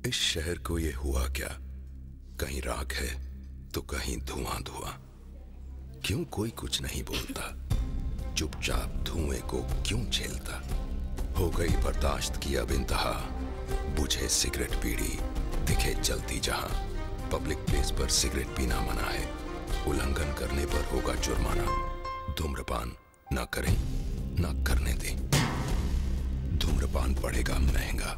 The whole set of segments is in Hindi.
इस शहर को ये हुआ क्या? कहीं राख है तो कहीं धुआं धुआं। क्यों कोई कुछ नहीं बोलता? चुपचाप धुएं को क्यों झेलता? हो गई बर्दाश्त की अब इंतहा। बुझे सिगरेट बीड़ी दिखे जलती जहां। पब्लिक प्लेस पर सिगरेट पीना मना है। उल्लंघन करने पर होगा जुर्माना। धूम्रपान ना करें ना करने दें। धूम्रपान पड़ेगा महंगा।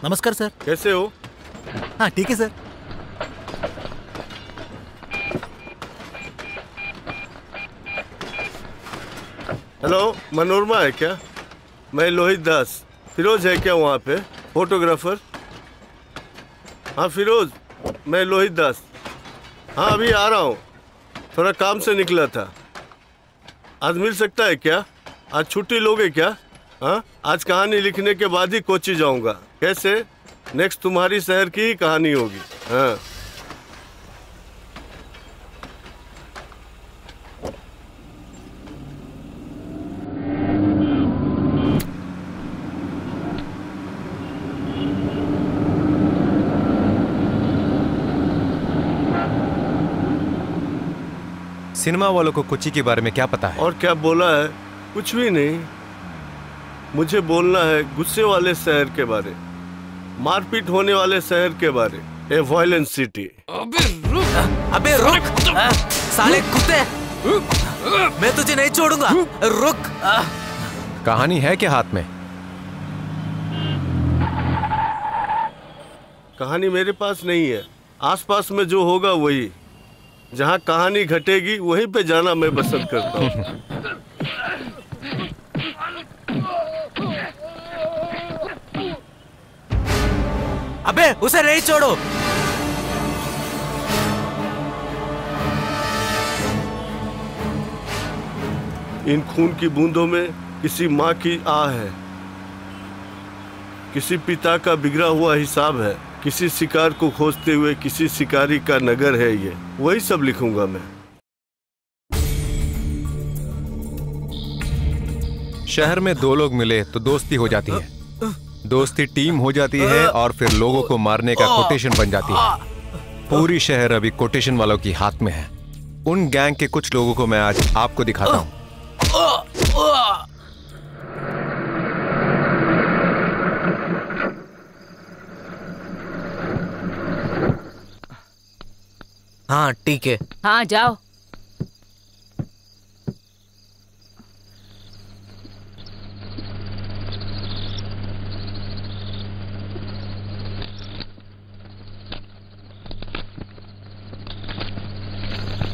नमस्कार सर। कैसे हो? हाँ ठीक है सर। हेलो, मनोरमा है क्या? मैं लोहित दास। फिरोज है क्या वहाँ पे फोटोग्राफर? हाँ फिरोज, मैं लोहित दास। हाँ अभी आ रहा हूँ, थोड़ा काम से निकला था। आज मिल सकता है क्या? आज छुट्टी लोगे क्या? हाँ आज कहानी लिखने के बाद ही कोच्चि जाऊँगा। कैसे? नेक्स्ट तुम्हारी शहर की ही कहानी होगी। हाँ सिनेमा वालों को कोच्चि के बारे में क्या पता है? और क्या बोला है? कुछ भी नहीं। मुझे बोलना है गुस्से वाले शहर के बारे, मारपीट होने वाले शहर के बारे, ए वायलेंट सिटी। अबे रुक साले कुत्ते, मैं तुझे नहीं छोड़ूंगा, रुक। कहानी है क्या हाथ में? कहानी मेरे पास नहीं है, आसपास में जो होगा वही। जहाँ कहानी घटेगी वहीं पे जाना मैं पसंद करता हूँ। अबे उसे नहीं छोड़ो। इन खून की बूंदों में किसी माँ की आह है, किसी पिता का बिगड़ा हुआ हिसाब है, किसी शिकार को खोजते हुए किसी शिकारी का नगर है। ये वही सब लिखूंगा मैं। शहर में दो लोग मिले तो दोस्ती हो जाती है, दोस्ती टीम हो जाती है और फिर लोगों को मारने का कोटेशन बन जाती है। पूरी शहर अभी कोटेशन वालों की हाथ में है। उन गैंग के कुछ लोगों को मैं आज आपको दिखाता हूँ। हाँ ठीक है। हाँ जाओ।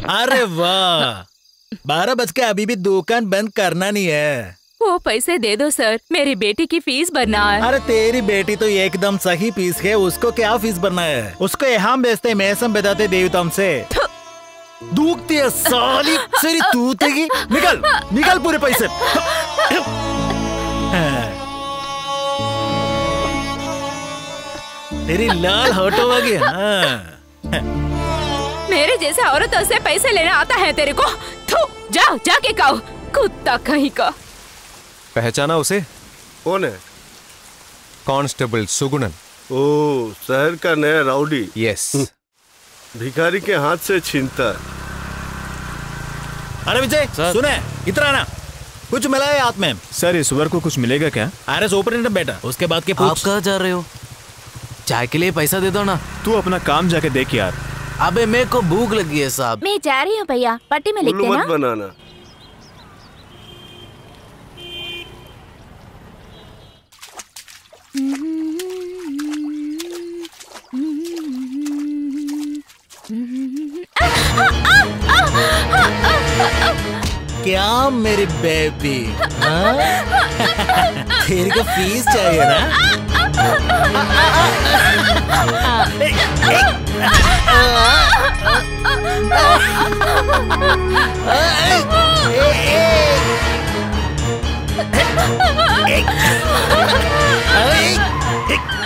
अरे वाह, 12 बज के अभी भी दुकान बंद करना नहीं है। वो पैसे दे दो सर, मेरी बेटी की फीस भरना है। अरे तेरी बेटी तो एकदम सही फीस है, उसको क्या फीस भरना है? उसको यहाँ बेचते मैसम बेदाते देवताम से दूखती है साली तेरी तूतेगी। निकल निकल पूरे पैसे। तेरी लाल होटो होगी। हाँ मेरे जैसे औरतों से पैसे लेना आता है तेरे को? थू, जाओ जाके खाओ, कुत्ता कहीं का। पहचाना उसे? कौन है? कांस्टेबल सुगुणन। ओ, शहर का नया राउडी। यस। भिखारी के हाथ से छीनता है। अरे विजय सुने, इतना ना कुछ मिला है हाथ में? सर इस बार को कुछ मिलेगा क्या? अरे सुपरिटेंडेंट बेटा, उसके बाद के पूछ। आप कहाँ जा रहे हो? चाय के लिए पैसा दे दो ना। तू अपना काम जाके देख यार। अबे मेरे को भूख लगी है साहब। मैं जा रही हूँ भैया, पट्टी में लिख उल्लू मत देना। बनाना। क्या मेरी बेबी, तेरे को फीस चाहिए ना?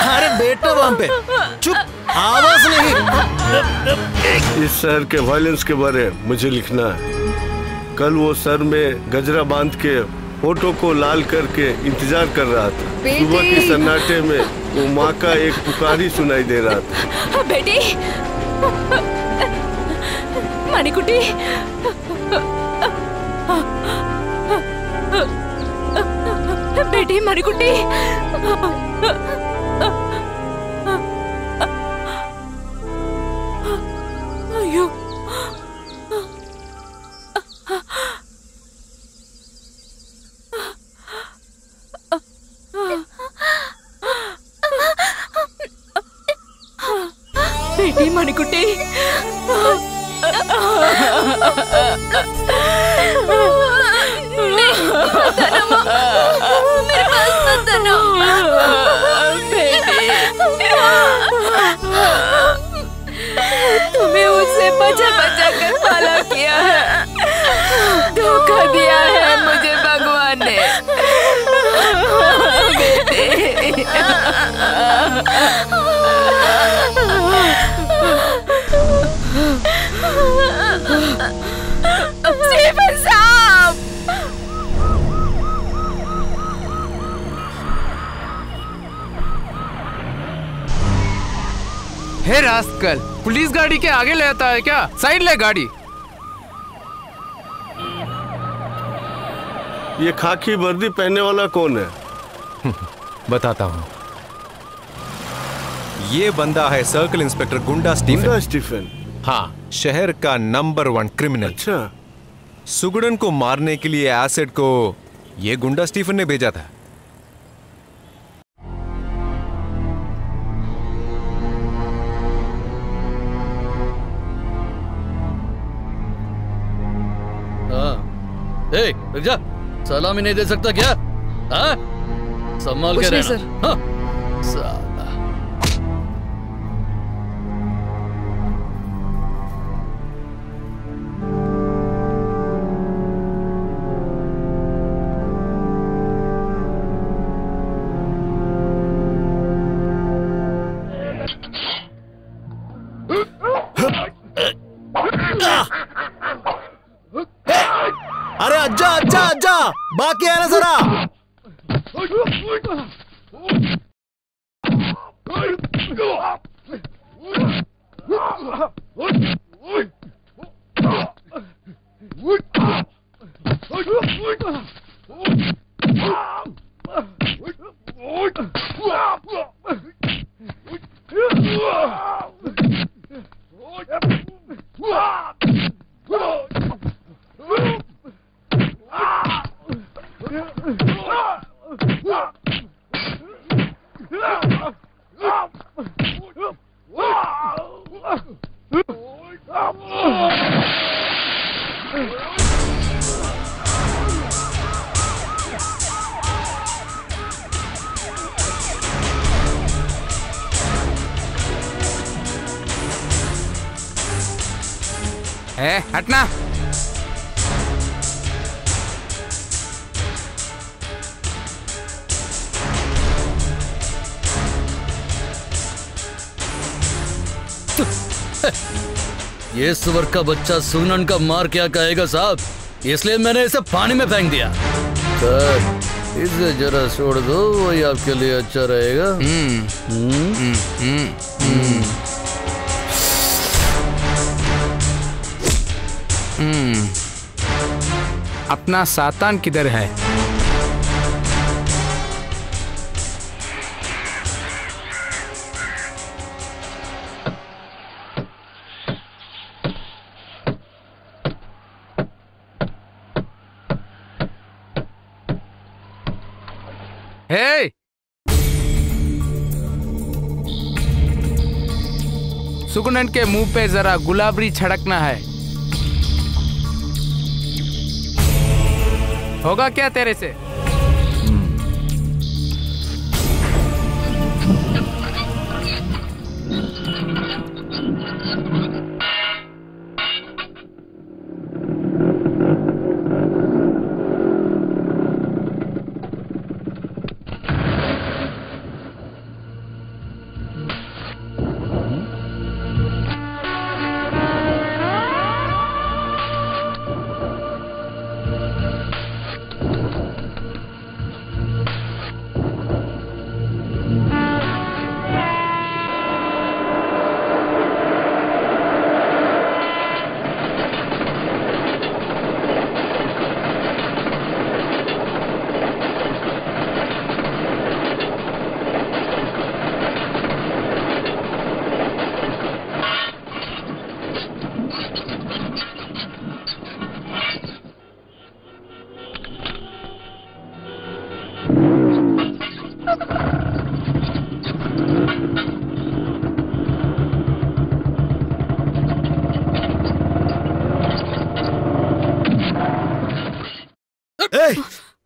अरे बेटा वहां पे चुप, आवाज नहीं। इस शहर के वायलेंस के बारे में मुझे लिखना है। कल वो सर में गजरा बांध के फोटो को लाल करके इंतजार कर रहा था। सुबह के सन्नाटे में वो माँ का एक पुकारी सुनाई दे रहा था। बेटी मणिकुटी, बेटी मणिकुटी। अयो बेटी मणिकुटी। मेरे पास मत आना बेटी। तुम्हें उससे बचा बचा कर पाला किया है, धोखा दिया है मुझे भगवान ने बेटे। स्टीफन साहब, हे रास्कल, पुलिस गाड़ी के आगे ले आता है क्या? साइड ले गाड़ी। ये खाकी वर्दी पहनने वाला कौन है? बताता हूँ। ये बंदा है सर्कल इंस्पेक्टर गुंडा स्टीफन। गुंडा स्टीफन? हाँ, शहर का नंबर 1 क्रिमिनल। अच्छा। सुगुणन को मारने के लिए एसिड को ये गुंडा स्टीफन ने भेजा था। ए, रुक जा, सलामी नहीं दे सकता क्या? हाँ? संभाल के रहना। हाँ? साला। अरे अज्जा अज्जा अज्जा, बाकी है ना जरा। हटना। ये सुअर का बच्चा सुगनन का मार क्या कहेगा साहब, इसलिए मैंने इसे पानी में फेंक दिया। सर इसे जरा छोड़ दो, वही आपके लिए अच्छा रहेगा। अपना सातान किधर है? हे! सुगनन के मुंह पे जरा गुलाबरी छिड़कना है। होगा क्या तेरे से?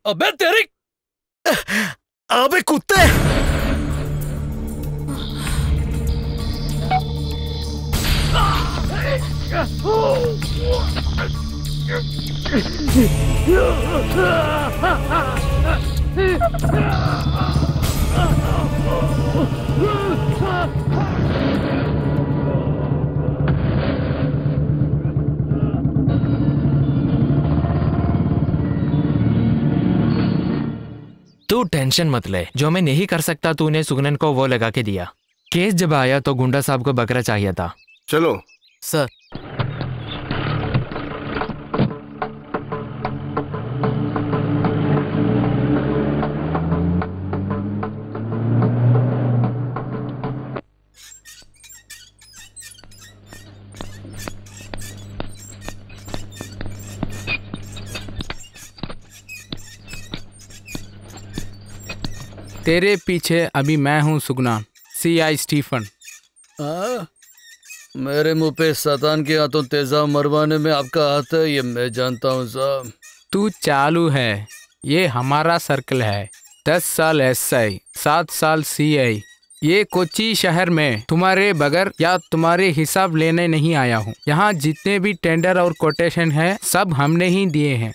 अबे तेरी, अबे कुत्ते! तू टेंशन मत ले, जो मैं नहीं कर सकता तूने सुगनन को वो लगा के दिया। केस जब आया तो गुंडा साहब को बकरा चाहिए था। चलो सर। तेरे पीछे अभी मैं हूँ सुगनान, CI स्टीफन। मेरे मुंह पे शैतान के हाथों तेजाब मरवाने में आपका हाथ है, ये मैं जानता हूँ साहब। तू चालू है, ये हमारा सर्कल है। 10 साल SI, 7 साल CI। ये कोच्चि शहर में तुम्हारे बगैर या तुम्हारे हिसाब लेने नहीं आया हूँ। यहाँ जितने भी टेंडर और कोटेशन है सब हमने ही दिए हैं।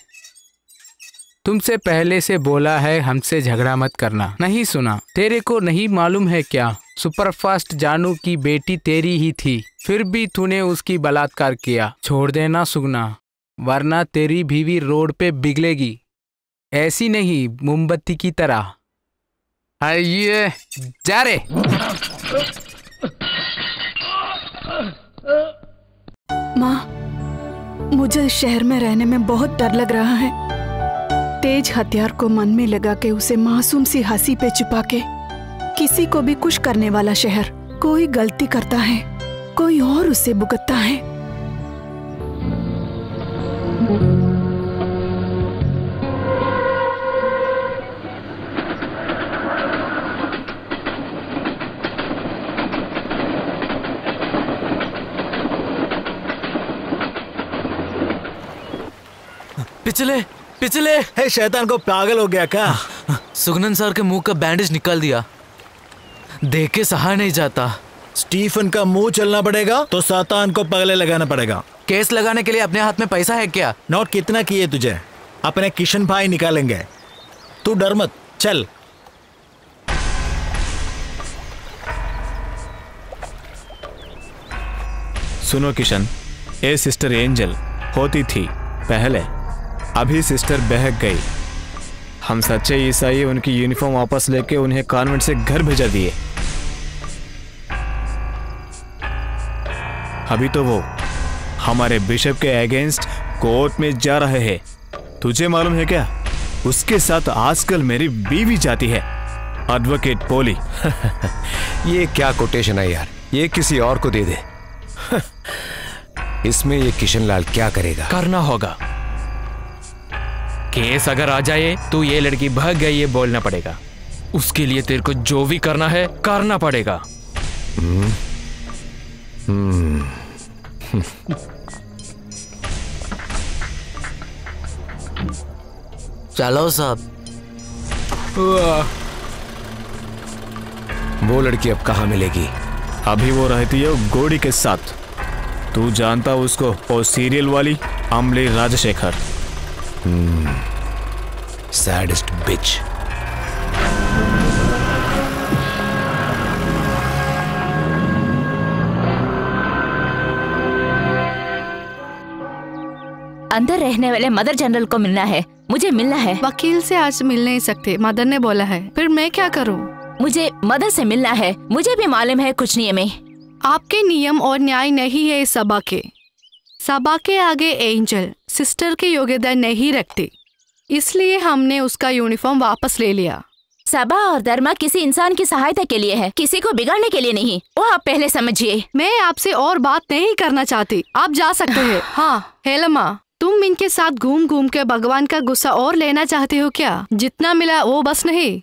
तुमसे पहले से बोला है हमसे झगड़ा मत करना, नहीं सुना। तेरे को नहीं मालूम है क्या, सुपरफास्ट जानू की बेटी तेरी ही थी, फिर भी तूने उसकी बलात्कार किया। छोड़ देना सुगना, वरना तेरी बीवी रोड पे बिगलेगी, ऐसी नहीं मोमबत्ती की तरह। आइए जा रे। माँ, मुझे इस शहर में रहने में बहुत डर लग रहा है। तेज हथियार को मन में लगा के उसे मासूम सी हंसी पे छुपा के किसी को भी कुछ करने वाला शहर। कोई गलती करता है, कोई और उससे भुगतता है। पिछले पिछले। हे शैतान को पागल हो गया क्या? सुगनन सर के मुंह का बैंडेज निकाल दिया, देख के सहा नहीं जाता। स्टीफन का मुंह चलना पड़ेगा तो शैतान को पगले लगाना पड़ेगा। केस लगाने के लिए अपने हाथ में पैसा है क्या? नोट कितना किए तुझे? अपने किशन भाई निकालेंगे, तू डर मत, चल। सुनो किशन, ये सिस्टर एंजल होती थी पहले, अभी सिस्टर बहक गई। हम सच्चे ईसाई उनकी यूनिफॉर्म वापस लेके उन्हें कॉन्वेंट से घर भेजा दिए। अभी तो वो हमारे बिशप के अगेंस्ट कोर्ट में जा रहे हैं। तुझे मालूम है क्या, उसके साथ आजकल मेरी बीवी जाती है, एडवोकेट पोली। ये क्या कोटेशन है यार, ये किसी और को दे दे। इसमें ये किशन लाल क्या करेगा? करना होगा। केस अगर आ जाए तो ये लड़की भाग गई, ये बोलना पड़ेगा। उसके लिए तेरे को जो भी करना है करना पड़ेगा। चलो साहब। वो लड़की अब कहाँ मिलेगी? अभी वो रहती है गोड़ी के साथ। तू जानता उसको, वो सीरियल वाली अमली राजशेखर। सैडेस्ट बिच। अंदर रहने वाले मदर जनरल को मिलना है, मुझे मिलना है। वकील से आज मिल नहीं सकते, मदर ने बोला है। फिर मैं क्या करूं? मुझे मदर से मिलना है। मुझे भी मालूम है कुछ नियम है। आपके नियम और न्याय नहीं है सभा के। सभा के आगे एंजल सिस्टर की योग्यता नहीं रखती, इसलिए हमने उसका यूनिफॉर्म वापस ले लिया। सभा और धर्म किसी इंसान की सहायता के लिए है, किसी को बिगाड़ने के लिए नहीं। वो आप पहले समझिए। मैं आपसे और बात नहीं करना चाहती, आप जा सकते हैं। हाँ हेलमा, तुम इनके साथ घूम घूम के भगवान का गुस्सा और लेना चाहते हो क्या? जितना मिला वो बस नहीं।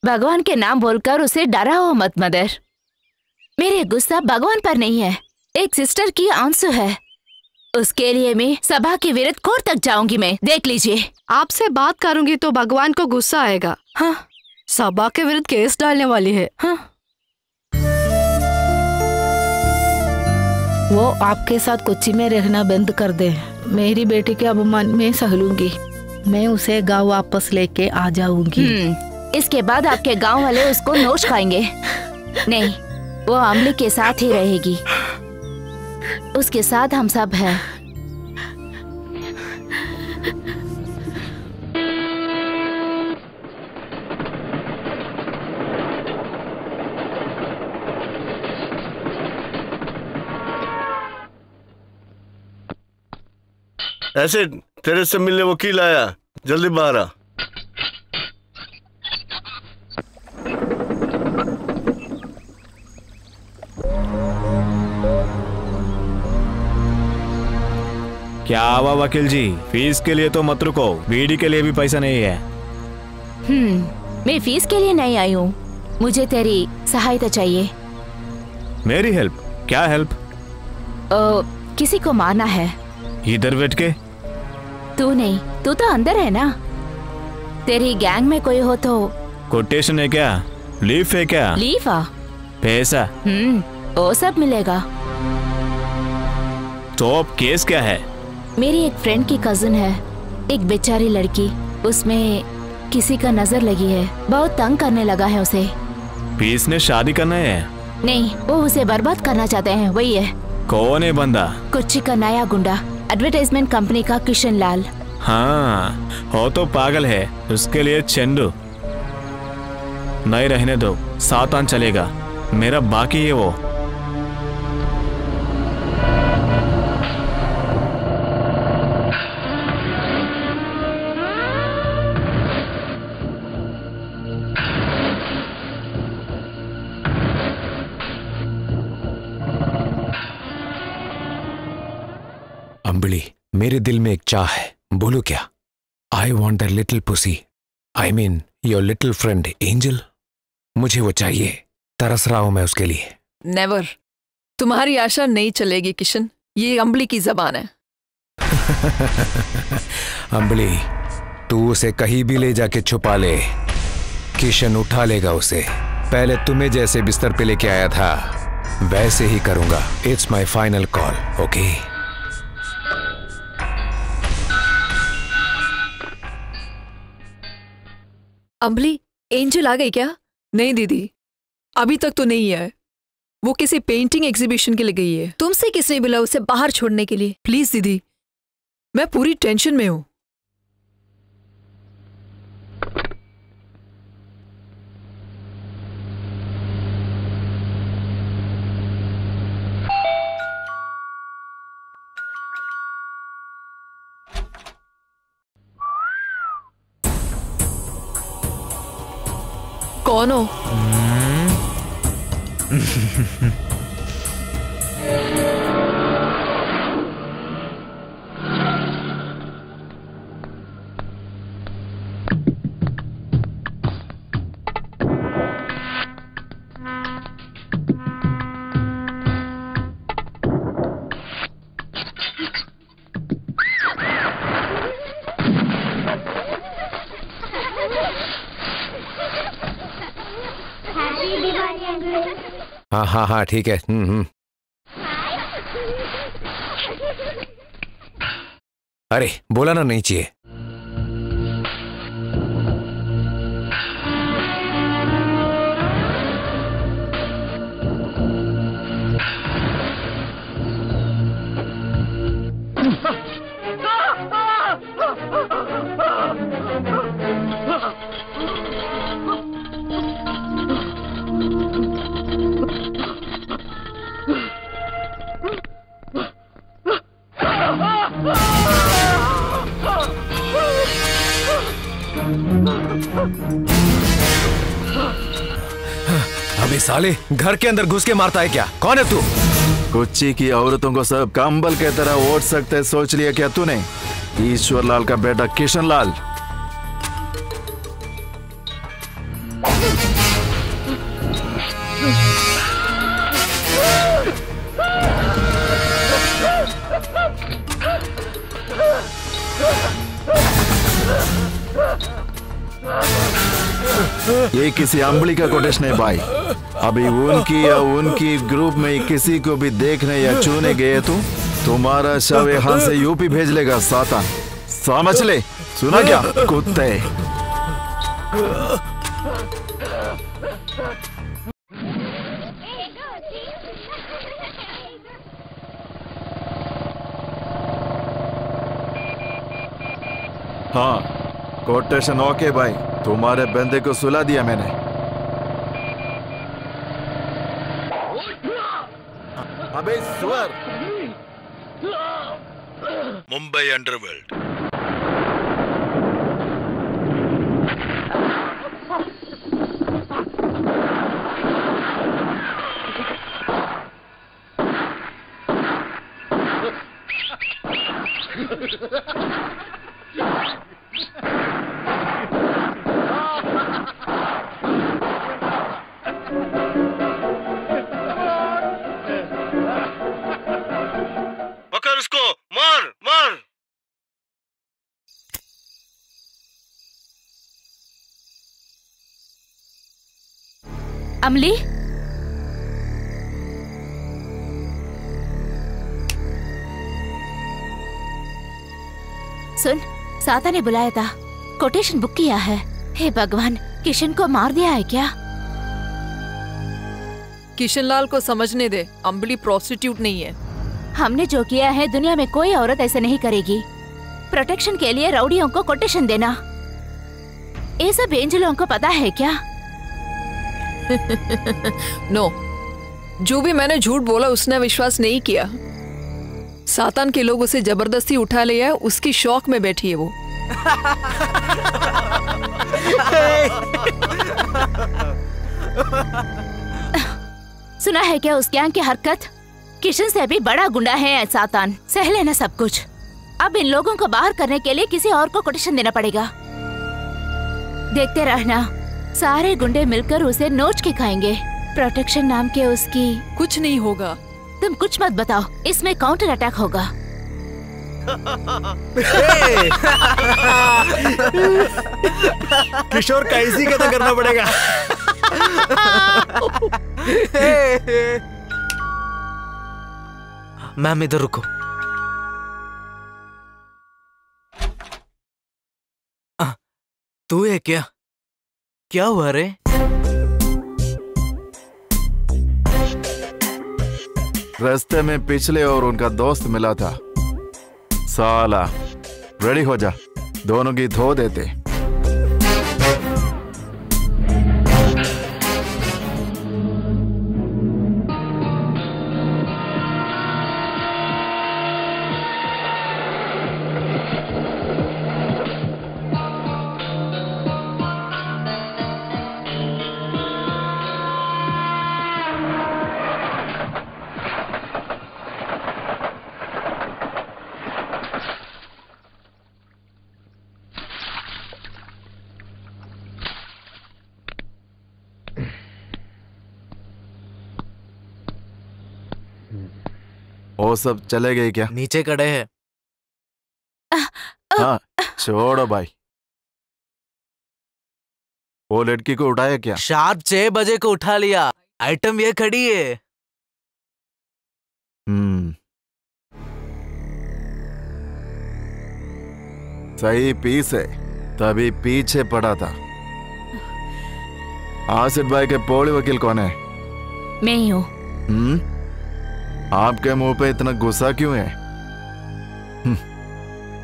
भगवान के नाम बोलकर उसे डराओ मत मदर। मेरे गुस्सा भगवान पर नहीं है, एक सिस्टर की आंसू है। उसके लिए मैं सभा के विरुद्ध कोर्ट तक जाऊंगी। मैं देख लीजिए। आपसे बात करूंगी तो भगवान को गुस्सा आएगा। हाँ, सभा के विरुद्ध केस डालने वाली है। हाँ। वो आपके साथ कोच्चि में रहना बंद कर दे। मेरी बेटी के अपमान में सह लूंगी। मैं उसे गांव वापस लेके आ जाऊंगी। इसके बाद आपके गांव वाले उसको नोच खाएंगे। नहीं, वो अमली के साथ ही रहेगी। उसके साथ हम सब हैं। ऐसे तेरे से मिलने वकील आया, जल्दी बाहर आ। क्या हुआ वकील जी? फीस के लिए तो मत रुको, बीडी के लिए भी पैसा नहीं है। मैं फीस के लिए नहीं आई हूँ, मुझे तेरी सहायता चाहिए। मेरी हेल्प? क्या हेल्प? किसी को मारना है। इधर बैठ के? तू नहीं, तू तो अंदर है ना। तेरी गैंग में कोई हो तो। कोटेशन है क्या? लीफ है क्या? लीफ? पैसा? वो सब मिलेगा। तो अब केस क्या है? मेरी एक फ्रेंड की कजिन है, एक बेचारी लड़की, उसमें किसी का नजर लगी है, बहुत तंग करने लगा है उसे। पीस ने शादी करना है? नहीं, वो उसे बर्बाद करना चाहते हैं, वही है। कौन है बंदा? कोच्चि का नया गुंडा, एडवर्टाइजमेंट कंपनी का किशन लाल। हाँ, हो तो पागल है, उसके लिए चंदू नहीं रहने दो, सातान चलेगा, मेरा बाकी है वो। अंबली, मेरे दिल में एक चाह है, बोलो क्या? I want that little pussy, I mean your little friend angel. मुझे वो चाहिए, तरस रहा हूं मैं उसके लिए। नेवर, तुम्हारी आशा नहीं चलेगी किशन, ये अंबली की जबान है। अम्बली, तू उसे कहीं भी ले जाके छुपा ले, किशन उठा लेगा उसे। पहले तुम्हें जैसे बिस्तर पे लेके आया था वैसे ही करूंगा। It's my final call, okay? अम्बली, एंजल आ गई क्या? नहीं दीदी, अभी तक तो नहीं है। वो किसी पेंटिंग एग्जीबिशन के लिए गई है। तुमसे किसने बोला उसे बाहर छोड़ने के लिए? प्लीज दीदी, मैं पूरी टेंशन में हूं। कौन हो? हाँ हाँ हाँ, ठीक है। अरे बोला ना नहीं चाहिए। अबे साले, घर के अंदर घुस के मारता है क्या? कौन है तू? कोच्चि की औरतों को सब कंबल के तरह ओढ़ सकते सोच लिया क्या तूने? ईश्वर लाल का बेटा किशन लाल। ये किसी अम्बली का कोटेशन है भाई। अभी उनकी या उनकी ग्रुप में किसी को भी देखने या छूने गए तो तुम्हारा शव यहाँ से यूपी भेज लेगा सातान। समझ ले, सुना क्या कुत्ते? हाँ, कोटेशन ओके भाई, तुम्हारे बंदे को सुला दिया मैंने। अबे सुअर! मुंबई अंडरवर्ल्ड। पकड़ उसको, मार मार। अमली, सुन, साता ने बुलाया था, कोटेशन बुक किया है। हे भगवान, किशन को मार दिया है क्या? किशन लाल को समझने दे, अम्बली प्रोस्टिट्यूट नहीं है। हमने जो किया है दुनिया में कोई औरत ऐसे नहीं करेगी। प्रोटेक्शन के लिए रउडियों को कोटेशन देना, ये सब एंजलों को पता है क्या? नो, जो भी मैंने झूठ बोला उसने विश्वास नहीं किया। सातान के लोग उसे जबरदस्ती उठा लिया है, उसकी शौक में बैठी है वो। सुना है क्या उस गैंग की हरकत? किशन से भी बड़ा गुंडा है सातान, सह लेना सब कुछ। अब इन लोगों को बाहर करने के लिए किसी और को कोटेशन देना पड़ेगा। देखते रहना, सारे गुंडे मिलकर उसे नोच के खाएंगे। प्रोटेक्शन नाम के उसकी कुछ नहीं होगा। तुम कुछ मत बताओ, इसमें काउंटर अटैक होगा। किशोर कैसी का तो करना पड़ेगा। मैम इधर रुको। तू है क्या? क्या हुआ रे? रास्ते में पिछले और उनका दोस्त मिला था। साला रेडी हो जा, दोनों की धो देते। वो सब चले गए क्या? नीचे खड़े हैं। हाँ छोड़ो भाई। वो लड़की को उठाया क्या? शार्प 6 बजे को उठा लिया। आइटम ये खड़ी है। सही पीस है, तभी पीछे पड़ा था। आसिफ भाई के पोली वकील कौन है? मैं ही हूँ। आपके मुंह पे इतना गुस्सा क्यों है?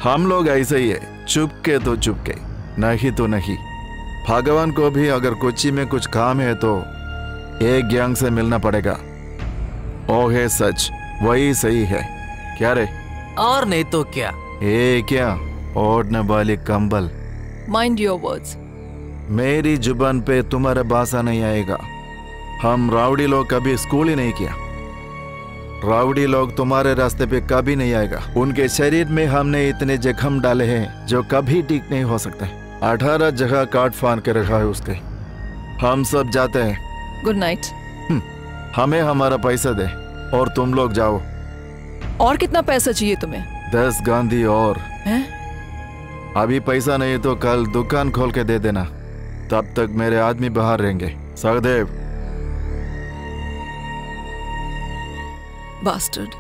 हम लोग ऐसे ही है, चुपके तो चुपके, नहीं तो नहीं। भगवान को भी अगर कोच्चि में कुछ काम है तो एक गैंग से मिलना पड़ेगा। ओ है सच, वही सही है। क्या रे? और नहीं तो क्या? क्या ओढ़ने वाली कंबल। Mind your words. मेरी जुबान पे तुम्हारा भाषा नहीं आएगा। हम राउडी लोग कभी स्कूल ही नहीं किया। राउडी लोग तुम्हारे रास्ते पे कभी नहीं आएगा। उनके शरीर में हमने इतने जख्म डाले हैं जो कभी ठीक नहीं हो सकते। 18 जगह काट फान के रखा है उसके। हम सब जाते हैं। Good night. हमें हमारा पैसा दे और तुम लोग जाओ। और कितना पैसा चाहिए तुम्हें? 10 गांधी और है? अभी पैसा नहीं तो कल दुकान खोल के दे देना। तब तक मेरे आदमी बाहर रहेंगे। सहदेव। Bastard.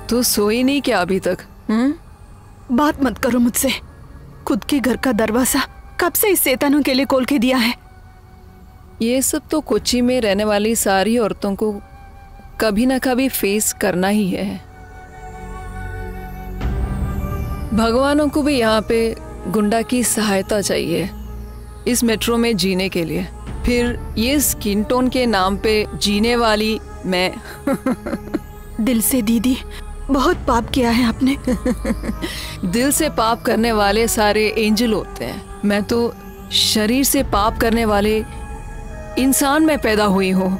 तू सोई नहीं क्या अभी तक? बात मत करो मुझसे। खुद के घर का दरवाजा कब से इस शैतानों के लिए खोल के दिया है? ये सब तो कोच्चि में रहने वाली सारी औरतों को कभी ना कभी फेस करना ही है। भगवानों को भी यहाँ पे गुंडा की सहायता चाहिए इस मेट्रो में जीने के लिए। फिर ये स्किन टोन के नाम पे जीने वाली मैं। दिल से दीदी, बहुत पाप किया है आपने। दिल से पाप करने वाले सारे एंजल होते हैं। मैं तो शरीर से पाप करने वाले इंसान में पैदा हुई हूँ।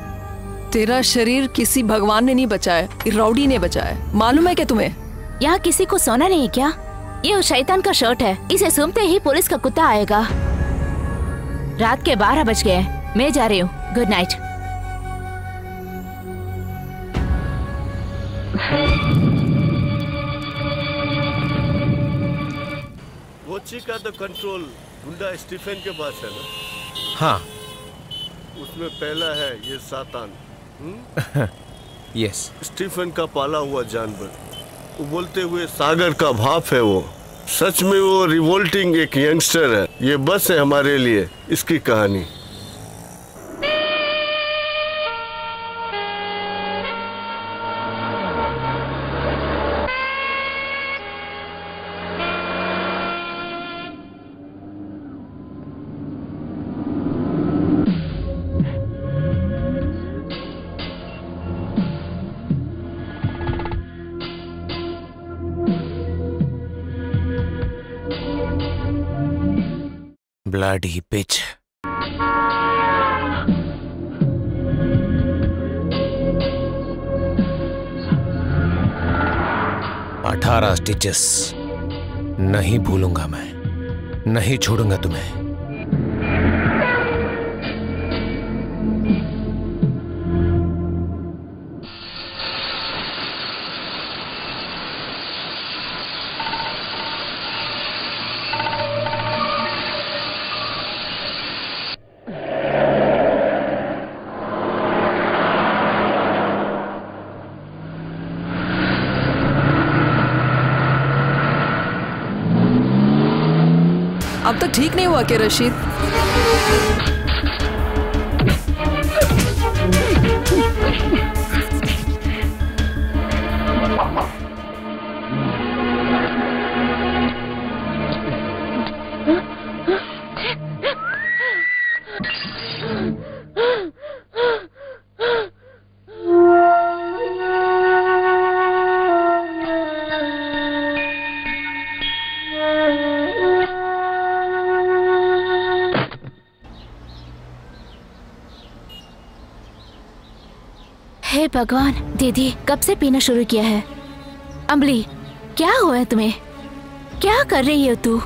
तेरा शरीर किसी भगवान ने नहीं बचाया, राउडी ने बचाया। मालूम है क्या तुम्हें? यहाँ किसी को सोना नहीं क्या? ये उस शैतान का शर्ट है। इसे सूंघते ही पुलिस का कुत्ता आएगा। रात के 12 बज गए। मैं जा रही हूँ। Good night. कोच्चि का तो कंट्रोल गुंडा स्टीफन के पास है ना? हाँ। उसमें पहला है ये सातान। यस। स्टीफन का पाला हुआ जानवर। वो बोलते हुए सागर का भाप है वो। सच में वो रिवोल्टिंग एक यंगस्टर है। ये बस है हमारे लिए इसकी कहानी। Bloody bitch. 18 स्टिचेस। नहीं भूलूंगा मैं, नहीं छोड़ूंगा तुम्हें। अब तक ठीक नहीं हुआ क्या रशीद? हे भगवान, दीदी कब से पीना शुरू किया है? अम्बली, क्या हुआ है तुम्हें? क्या कर रही हो तू?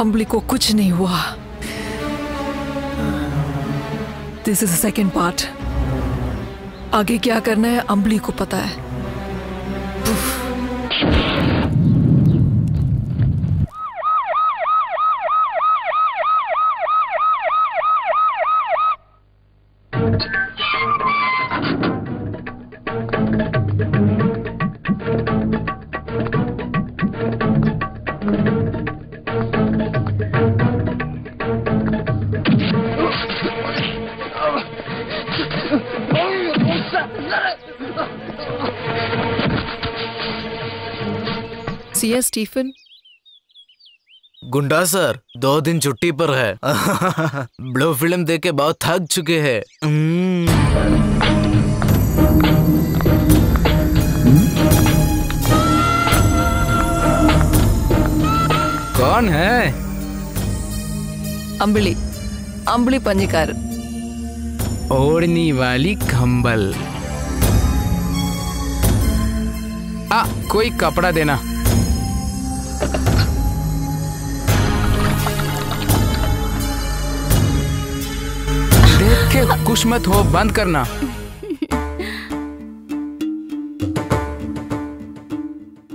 अम्बली को कुछ नहीं हुआ। This is the second part. आगे क्या करना है अम्बली को पता है। CS Stephen. गुंडा सर 2 दिन छुट्टी पर है। ब्लू फिल्म देख के बहुत थक चुके हैं। कौन है? अम्बली, अम्बली पंजीकार। ओढ़नी वाली कंबल। कोई कपड़ा देना। देख के खुश मत हो, बंद करना।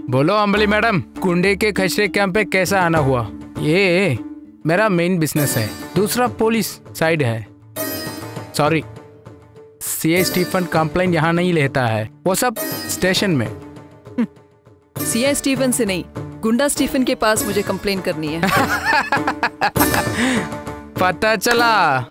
बोलो अम्बली मैडम, कुंडे के खचरे कैंप पे कैसा आना हुआ? ये मेरा मेन बिजनेस है, दूसरा पुलिस साइड है। सॉरी, सीए स्टीफन कंप्लेंट यहाँ नहीं लेता है, वो सब स्टेशन में। सीए स्टीफन से नहीं, गुंडा स्टीफन के पास मुझे कंप्लेन करनी है। पता चला।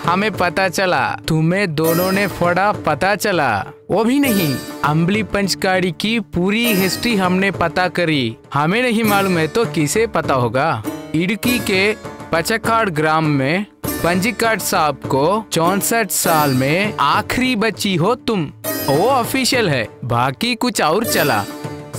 हमें पता चला, तुम्हें दोनों ने फोड़ा, पता चला। वो भी नहीं, अम्बली पंचकारी की पूरी हिस्ट्री हमने पता करी। हमें नहीं मालूम है तो किसे पता होगा? इडुक्की के पचकाड़ ग्राम में पंजीकाट साहब को 64 साल में आखिरी बच्ची हो तुम। वो ऑफिशियल है, बाकी कुछ और चला।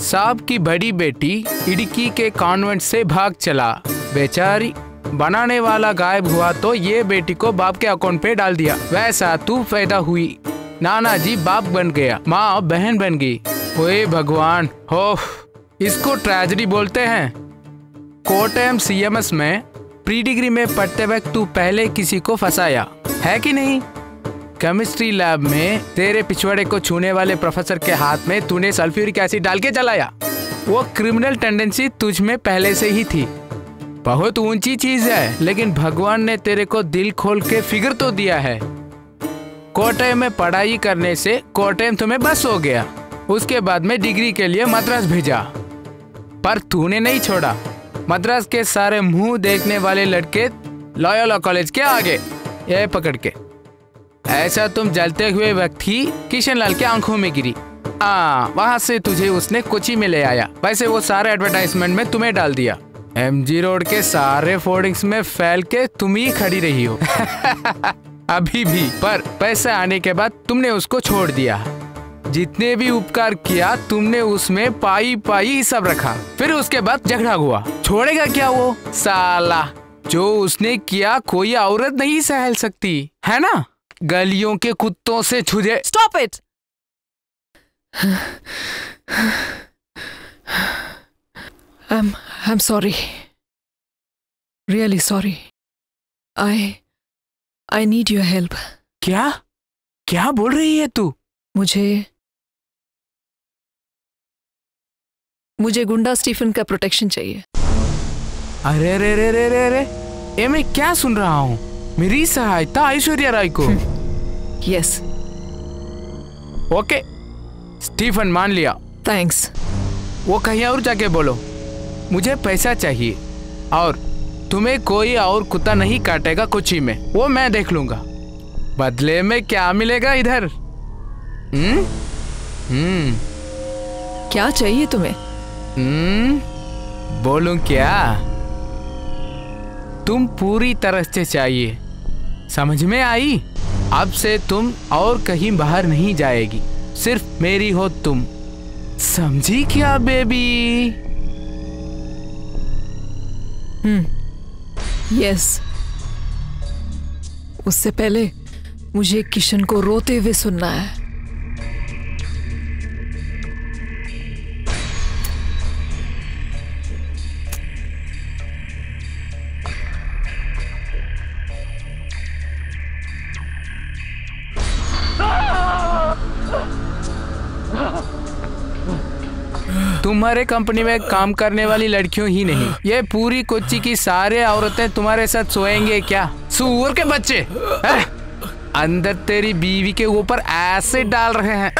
साहब की बड़ी बेटी इडुक्की के कॉन्वेंट से भाग चला, बेचारी। बनाने वाला गायब हुआ तो ये बेटी को बाप के अकाउंट पे डाल दिया। वैसा तू पैदा हुई, नाना जी बाप बन गया, माँ बहन बन गई। ओए भगवान हो, इसको ट्रेजेडी बोलते हैं। कोटम सीएमएस में प्री डिग्री में पढ़ते वक्त तू पहले किसी को फंसाया है कि नहीं? केमिस्ट्री लैब में तेरे पिछवाड़े को छूने वाले प्रोफेसर के हाथ में तूने सल्फ्यूरिक एसिड डाल के जलाया। वो क्रिमिनल टेंडेंसी तुझ में पहले से ही थी। बहुत ऊंची चीज है, लेकिन भगवान ने तेरे को दिल खोल के फिगर तो दिया है। कोटम में पढ़ाई करने से कोटम तुम्हें बस हो गया। उसके बाद में डिग्री के लिए मद्रास भेजा, पर तूने नहीं छोड़ा। मद्रास के सारे मुंह देखने वाले लड़के लॉयोला कॉलेज के आगे, ये पकड़ के। ऐसा तुम जलते हुए व्यक्ति किशन लाल के आंखों में गिरी। वहां से तुझे उसने कोची में ले आया। वैसे वो सारे एडवर्टाइजमेंट में तुम्हें डाल दिया। एमजी रोड के सारे फोर्डिंग्स में फैल के तुम ही खड़ी रही हो। अभी भी, पर पैसे आने के बाद तुमने उसको छोड़ दिया। जितने भी उपकार किया तुमने उसमें पाई पाई सब रखा। फिर उसके बाद झगड़ा हुआ, छोड़ेगा क्या वो साला? जो उसने किया कोई औरत नहीं सहल सकती है ना? गलियों के कुत्तों से छुझे। Stop it. I'm sorry. Really sorry. I need your help. क्या क्या बोल रही है तू? मुझे गुंडा स्टीफन का प्रोटेक्शन चाहिए। अरे रे रे रे रे रे, ये मैं क्या सुन रहा हूँ? मेरी सहायता ऐश्वर्या राय को? यस। ओके, स्टीफन मान लिया। थैंक्स। वो कहीं और जाके बोलो, मुझे पैसा चाहिए और तुम्हें कोई और कुत्ता नहीं काटेगा कोची में, वो मैं देख लूंगा। बदले में क्या मिलेगा इधर? क्या चाहिए तुम्हें? बोलूं क्या? तुम पूरी तरह से चाहिए, समझ में आई? अब से तुम और कहीं बाहर नहीं जाएगी, सिर्फ मेरी हो तुम, समझी क्या बेबी? यस। उससे पहले मुझे किशन को रोते हुए सुनना है। तुम्हारे कंपनी में काम करने वाली लड़कियों ही नहीं, ये पूरी कोच्चि की सारे औरतें तुम्हारे साथ सोएंगे क्या? सूअर के बच्चे अंदर तेरी बीवी के ऊपर एसिड डाल रहे हैं।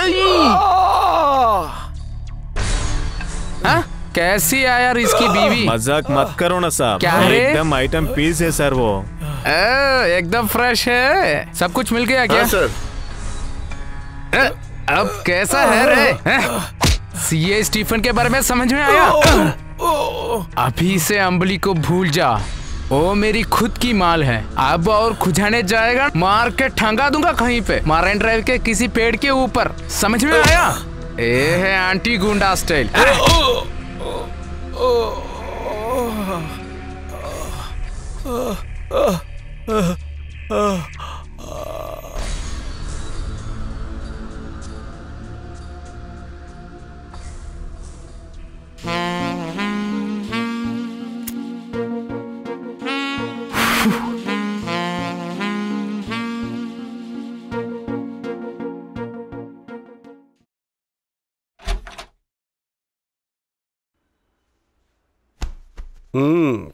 हाँ? कैसी है यार इसकी बीवी? मजाक मत करो ना साहब, क्या रे? एकदम आइटम पीस है सर वो। एकदम फ्रेश है। सब कुछ मिल गया क्या? हाँ सर। अब कैसा है रे? सीए स्टीफन के बारे में समझ में आया? अभी से अंबली को भूल जा, वो मेरी खुद की माल है। अब और खुजाने जाएगा, मार के ठंगा दूंगा कहीं पे, मरीन ड्राइव के किसी पेड़ के ऊपर, समझ में आया? ये है एंटी गुंडा स्टाइल।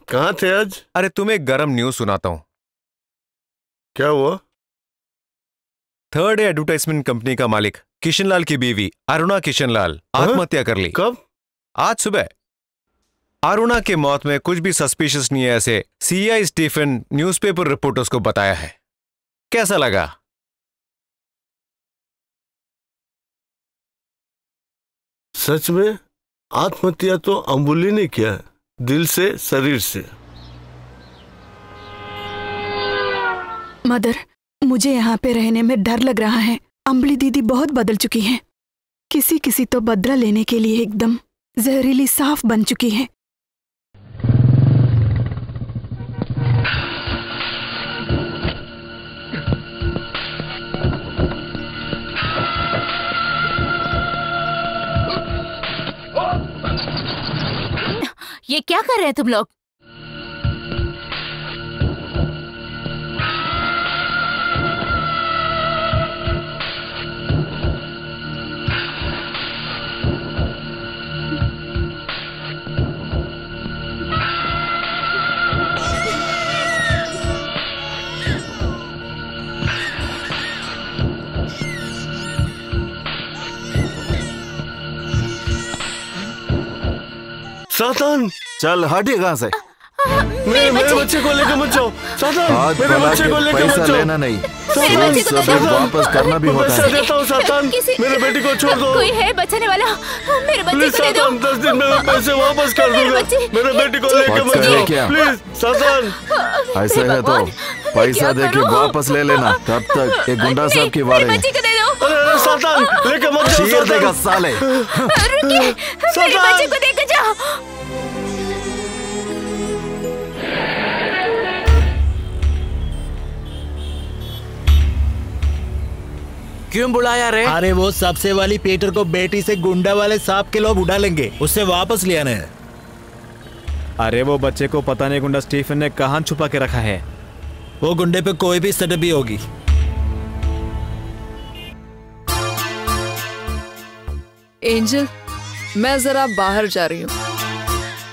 कहाँ थे आज? अरे तुम्हें गरम न्यूज सुनाता हूँ। क्या हुआ? थर्ड एडवर्टाइजमेंट कंपनी का मालिक किशनलाल की बीवी अरुणा किशनलाल आत्महत्या कर ली। कब? आज सुबह। अरुणा के मौत में कुछ भी सस्पिशियस नहीं है, ऐसे सीआई स्टीफन न्यूज़पेपर रिपोर्टर्स को बताया है। कैसा लगा? सच में आत्महत्या तो अंबुली ने किया है, दिल से, शरीर से। मदर, मुझे यहाँ पे रहने में डर लग रहा है। अंबली दीदी बहुत बदल चुकी हैं। किसी तो बदला लेने के लिए एकदम जहरीली साफ बन चुकी है। ये क्या कर रहे हैं तुम लोग? सातान, चल हटिए कहाँ से। मेरे बच्चे को लेकर मत जाओ। सातान, मेरे बच्चे को लेकर मत पैसा जाओ। लेना नहीं, सातान, वापस करना भी होता पैसा है। देता हूँ सातान, मेरे बेटी को छोड़ दो। कोई है बचाने वाला? मेरे बच्चे प्लीज को दे दो। सातान, 10 दिन में मैं पैसे वापस कर दूंगा। मेरे बेटी को लेकर मत जाओ प्लीज सातान। ऐसे है तो पैसा दे के वापस ले लेना, तब तक ये गुंडा साहब की बारे में। अरे सातान, लेकर मत जाओ। चीर देगा साले। रुकिए, मेरे बच्चे को लेकर जाओ। क्यों बुलाया रे? अरे वो सबसे वाली पीटर को बेटी से गुंडा वाले सांप के लोग उड़ा लेंगे, उससे वापस ले आना है। अरे वो बच्चे को पता नहीं गुंडा स्टीफन ने कहाँ छुपा के रखा है। वो गुंडे पे कोई भी सेटअप भी होगी। एंजल, मैं जरा बाहर जा रही हूँ।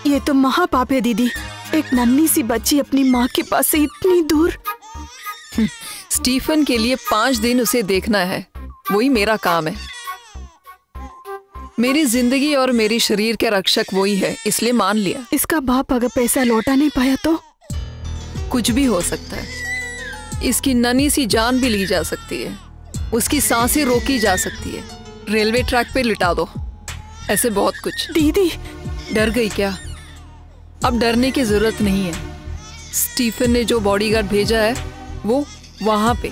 ये तो महापाप है दीदी, एक नन्ही सी बच्ची अपनी माँ के पास से इतनी दूर। स्टीफन के लिए 5 दिन उसे देखना है, वही मेरा काम है। मेरी जिंदगी और मेरी शरीर के रक्षक वही है, इसलिए मान लिया। इसका बाप अगर पैसा लौटा नहीं पाया तो? कुछ भी हो सकता है। इसकी नन्ही सी जान भी ली जा सकती है, उसकी सांसें रोकी जा सकती है, रेलवे ट्रैक पे लिटा दो, ऐसे बहुत कुछ। दीदी डर गई क्या? अब डरने की जरूरत नहीं है। स्टीफन ने जो बॉडीगार्ड भेजा है वो वहां पे।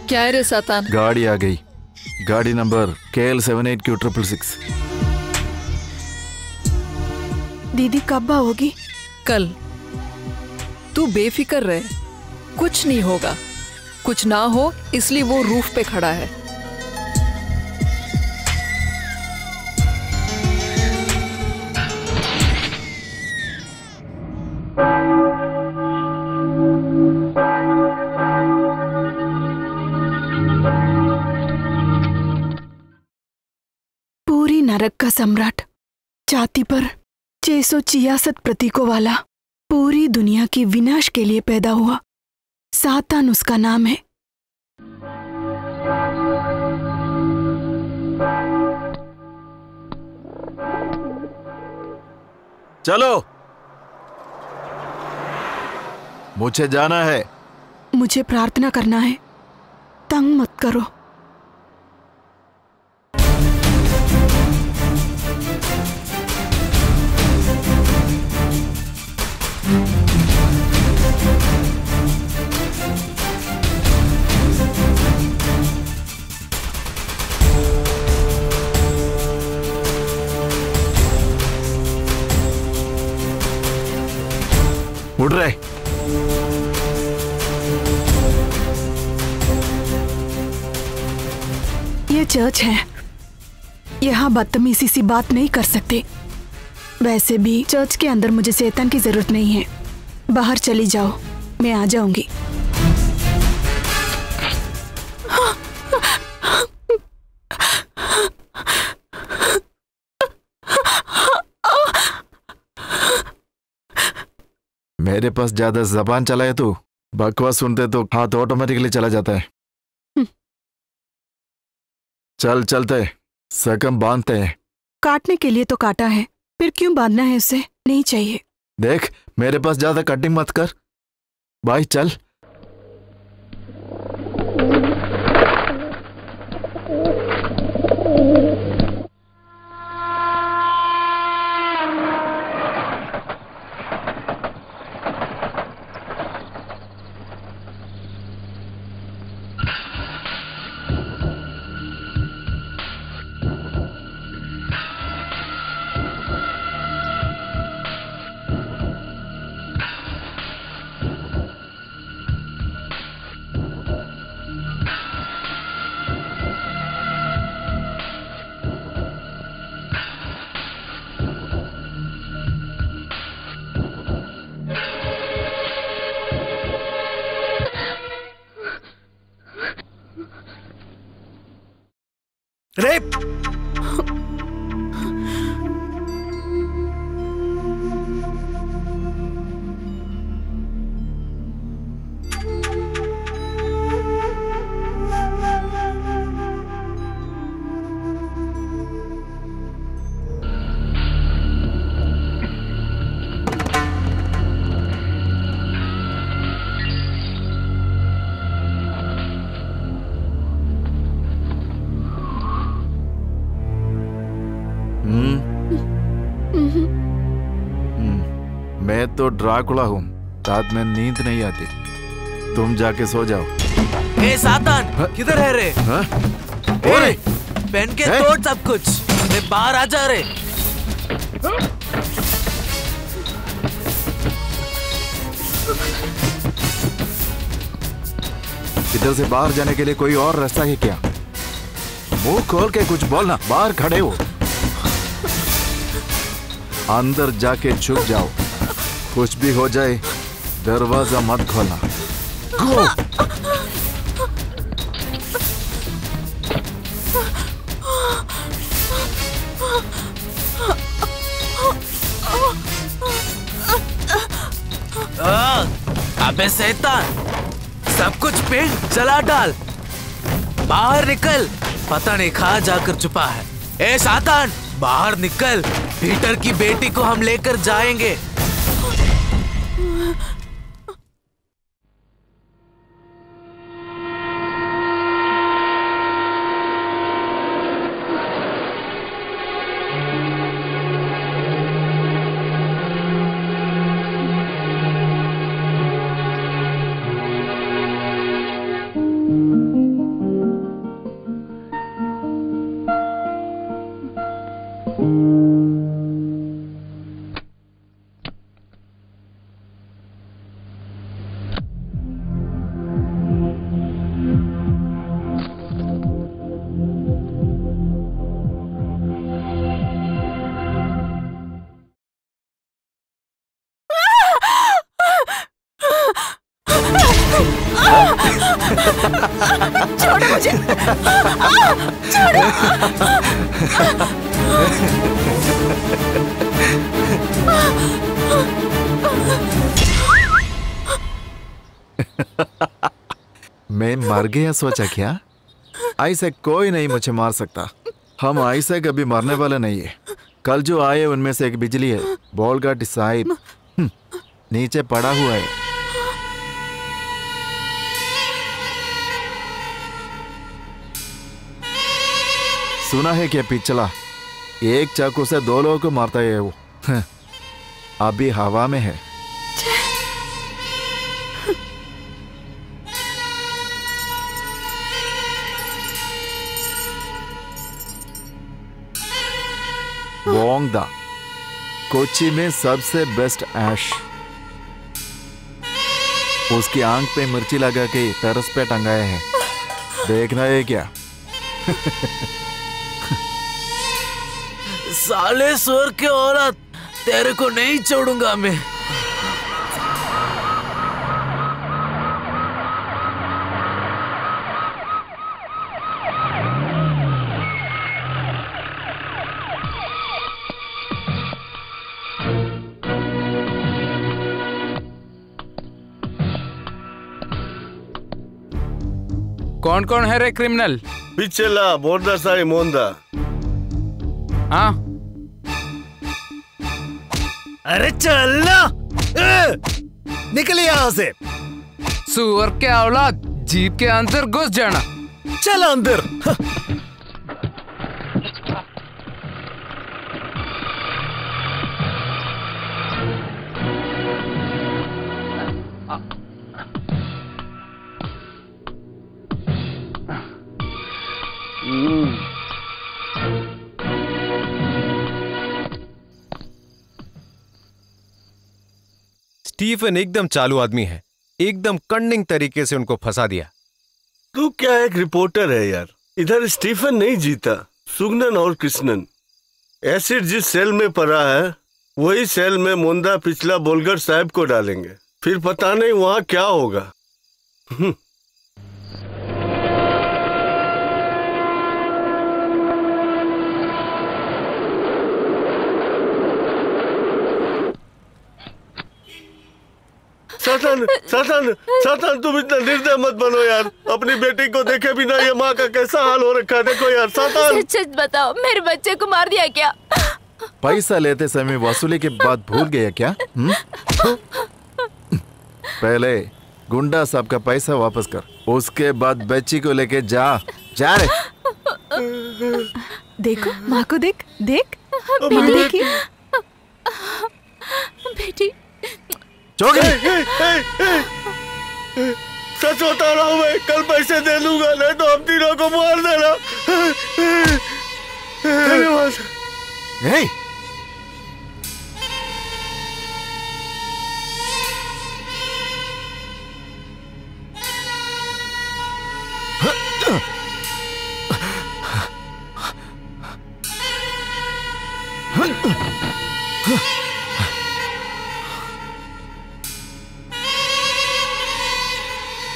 क्या है रे सातान? गाड़ी आ गई, गाड़ी नंबर KL78Q666। दीदी कब आओगी? कल। तू बेफिक्र रहे, कुछ नहीं होगा। कुछ ना हो इसलिए वो रूफ पे खड़ा है। पूरी नरक का सम्राट, छाती पर 666 प्रतीकों वाला, पूरी दुनिया की विनाश के लिए पैदा हुआ सातान उसका नाम है। चलो, मुझे जाना है। मुझे प्रार्थना करना है, तंग मत करो। उड़ रहे। ये चर्च है, यहाँ बदतमीजी सी बात नहीं कर सकते। वैसे भी चर्च के अंदर मुझे शैतान की जरूरत नहीं है। बाहर चली जाओ, मैं आ जाऊंगी। मेरे पास ज्यादा जबान चलाए तो बकवास सुनते तो हाथ ऑटोमेटिकली चला जाता है। चल चलते, सकम बांधते हैं। काटने के लिए तो काटा है, फिर क्यों बांधना है उसे? नहीं चाहिए। देख, मेरे पास ज्यादा कटिंग मत कर भाई, चल। रेप। मैं तो ड्राकुला हूँ, रात में नींद नहीं आती। तुम जाके सो जाओ। ए सातान, किधर है रे? ए, पहन के तोड़ सब कुछ। रे बाहर आ जा रे। इधर से बाहर जाने के लिए कोई और रास्ता है क्या? मुंह खोल के कुछ बोलना, बाहर खड़े हो। अंदर जाके छुप जाओ, कुछ भी हो जाए दरवाजा मत खोलना। गो। अबे शैतान, सब कुछ पेंट जला डाल, बाहर निकल। पता नहीं कहाँ जाकर छुपा है। ए सातान, बाहर निकल, पीटर की बेटी को हम लेकर जाएंगे। छोड़ो मुझे। छोड़ो। मैं मर गया सोचा क्या? ऐसे कोई नहीं मुझे मार सकता। हम ऐसे कभी मरने वाले नहीं है। कल जो आए उनमें से एक बिजली है, बॉलगट साहिब नीचे पड़ा हुआ है। सुना है क्या पिछला एक चाकू से 2 लोगों को मारता है वो। अभी हवा में है। वोंगदा कोची में सबसे बेस्ट ऐश। उसकी आंख पे मिर्ची लगा के टेरेस पे टंगाए हैं। देखना है क्या? साले सुअर के औरत, तेरे को नहीं छोड़ूंगा मैं। कौन कौन है रे क्रिमिनल? पिछला बोर्डा साई मोंदा। हाँ, अरे चल ना, निकल यहाँ से। सुअर के औलाद, जीप के अंदर घुस जाना। चल अंदर। स्टीफन एकदम चालू आदमी है, एकदम कन्निंग तरीके से उनको फंसा दिया। तू क्या एक रिपोर्टर है यार? इधर स्टीफन नहीं जीता, सुगनन और कृष्णन। एसिड जिस सेल में पड़ा है वही सेल में मुंदा पिछला बोलगर साहब को डालेंगे, फिर पता नहीं वहां क्या होगा। सातान, सातान, सातान, तुम इतना निर्दय मत बनो यार। अपनी बेटी को देखे बिना ये माँ का कैसा हाल हो रखा है, देखो यार। सातान, सच बताओ, मेरे बच्चे को मार दिया क्या? पैसा लेते समय वसूली के बाद भूल गया क्या? पहले गुंडा साहब का पैसा वापस कर, उसके बाद बच्ची को लेके जा। जा रे। देखो माँ को देख, देख बेटी, बेटी। सच बता रहा हूँ मैं, कल पैसे दे दूंगा, नहीं तो हम तीनों को मार देना। धन्यवाद।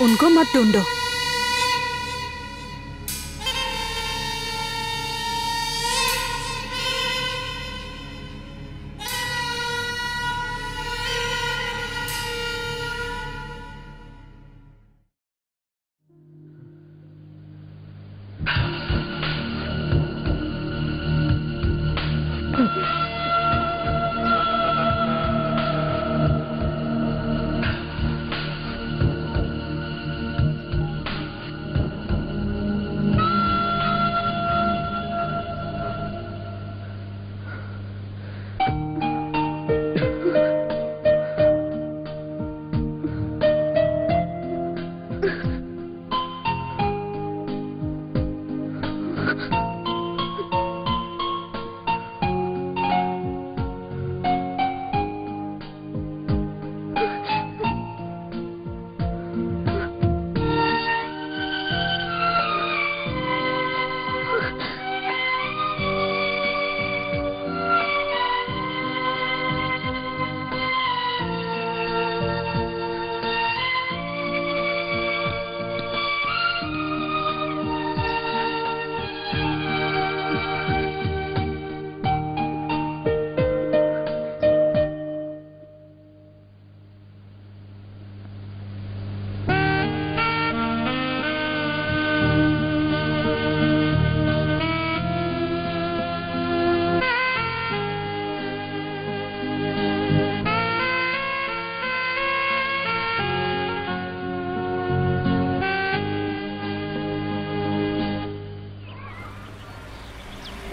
उनको मत ढूंढो।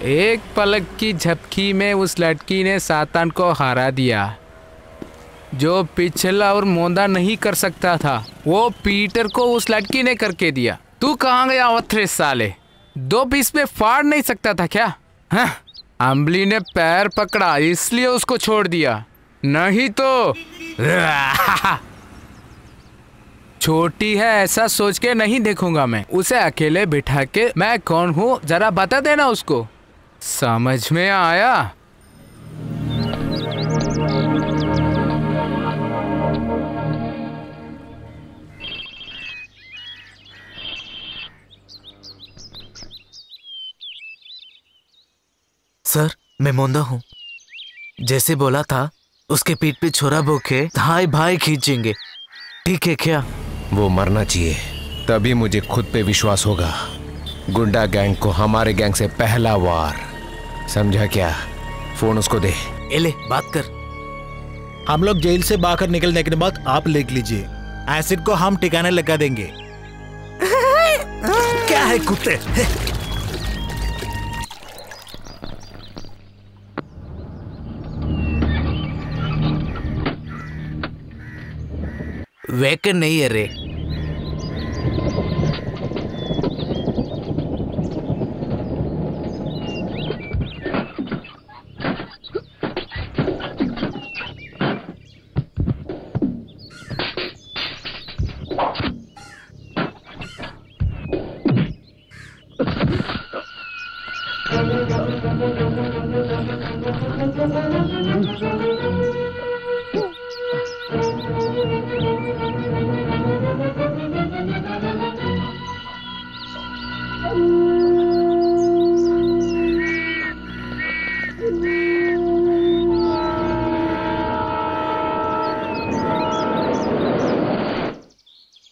एक पलक की झपकी में उस लड़की ने सातान को हरा दिया। जो पिछला और मोंदा नहीं कर सकता था वो पीटर को उस लड़की ने करके दिया। तू कहाँ गया वथरे साले, 2 पीस में फाड़ नहीं सकता था क्या? हाँ? अम्बली ने पैर पकड़ा इसलिए उसको छोड़ दिया, नहीं तो छोटी है ऐसा सोच के नहीं देखूंगा मैं। उसे अकेले बिठा के मैं कौन हूँ जरा बता देना उसको, समझ में आया? सर मैं मोंदा हूँ, जैसे बोला था उसके पीठ पे छोरा बोके भाई भाई खींचेंगे, ठीक है क्या? वो मरना चाहिए, तभी मुझे खुद पे विश्वास होगा। गुंडा गैंग को हमारे गैंग से पहला वार, समझा क्या? फोन उसको दे। ले बात कर। हम लोग जेल से बाहर निकलने के बाद आप लिख लीजिए, एसिड को हम ठिकाने लगा देंगे। क्या है कुत्ते? वेकन नहीं है रे।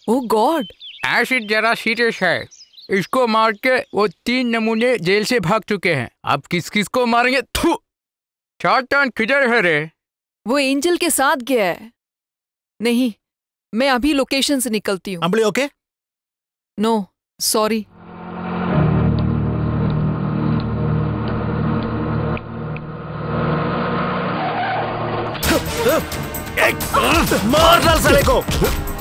ओह गॉड, एसिड जरा सीरियस है, इसको मार के वो 3 नमूने जेल से भाग चुके हैं। अब किस किस को मारेंगे? थू, शैतान किधर है रे? वो एंजल के साथ गया है। नहीं, मैं अभी लोकेशन से निकलती हूँ। अम्बली ओके? No sorry. मार डाल साले को,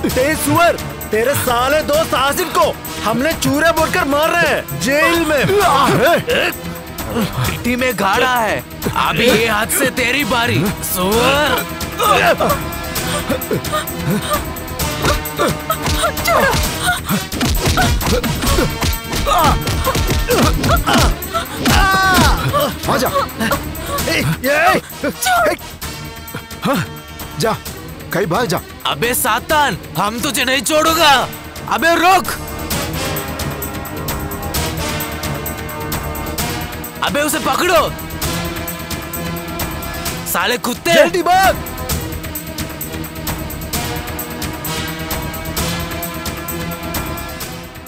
तेज सुअर। तेरे साले दोस्त आसिफ को हमने चूरे बोलकर मार रहे हैं जेल में। पिट्टी में गाड़ा है, अभी ये हाथ से तेरी बारी सुअर। आजा। जा कहीं भाग जा। अबे सातान, हम तुझे नहीं छोड़ूंगा। अबे रुक। अबे उसे पकड़ो साले कुत्ते। जल्दी भाग।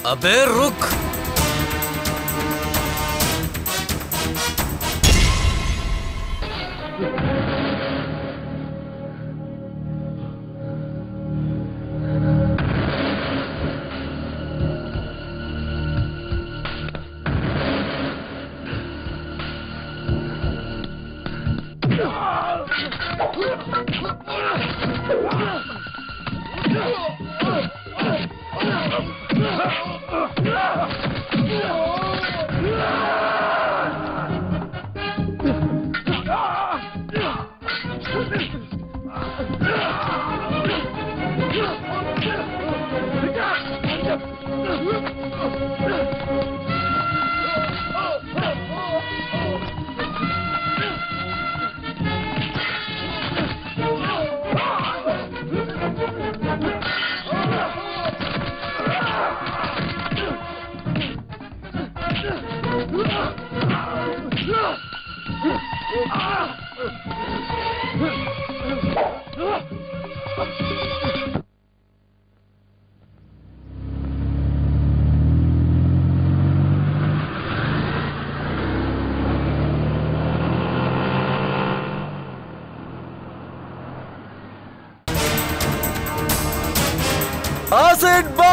अबे रुक। आसिड बाय।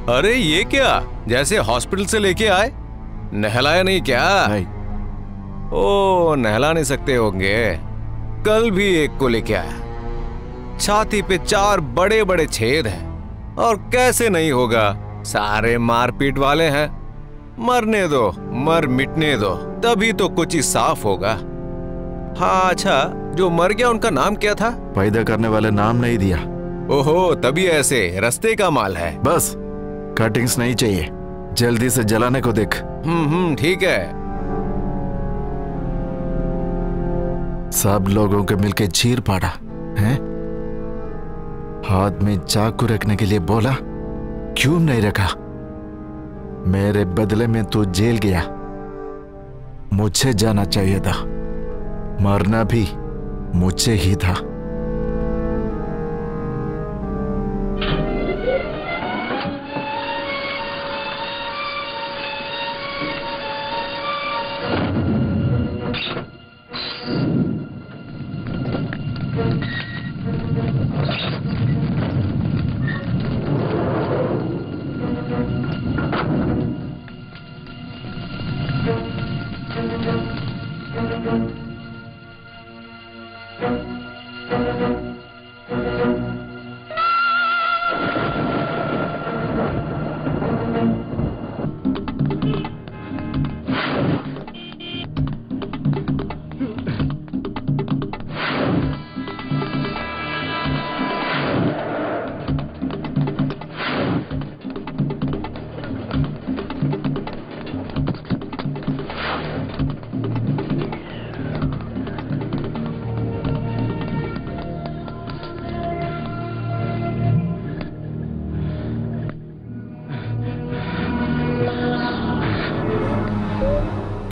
अरे ये क्या, जैसे हॉस्पिटल से लेके आए, नहलाया नहीं क्या? नहीं। ओ नहला नहीं सकते होंगे। कल भी एक को लेके आया, छाती पे 4 बड़े बड़े छेद हैं। और कैसे नहीं होगा, सारे मारपीट वाले हैं। मरने दो, मर मिटने दो, तभी तो कुछ ही साफ होगा। हाँ अच्छा, जो मर गया उनका नाम क्या था? पैदा करने वाले नाम नहीं दिया। ओहो, तभी ऐसे रास्ते का माल है। बस कटिंग्स नहीं चाहिए, जल्दी से जलाने को देख। ठीक है। सब लोगों के मिलके चीर पाड़ा हैं? हाथ में चाकू रखने के लिए बोला, क्यों नहीं रखा? मेरे बदले में तू जेल गया, मुझे जाना चाहिए था। मरना भी मुझे ही था।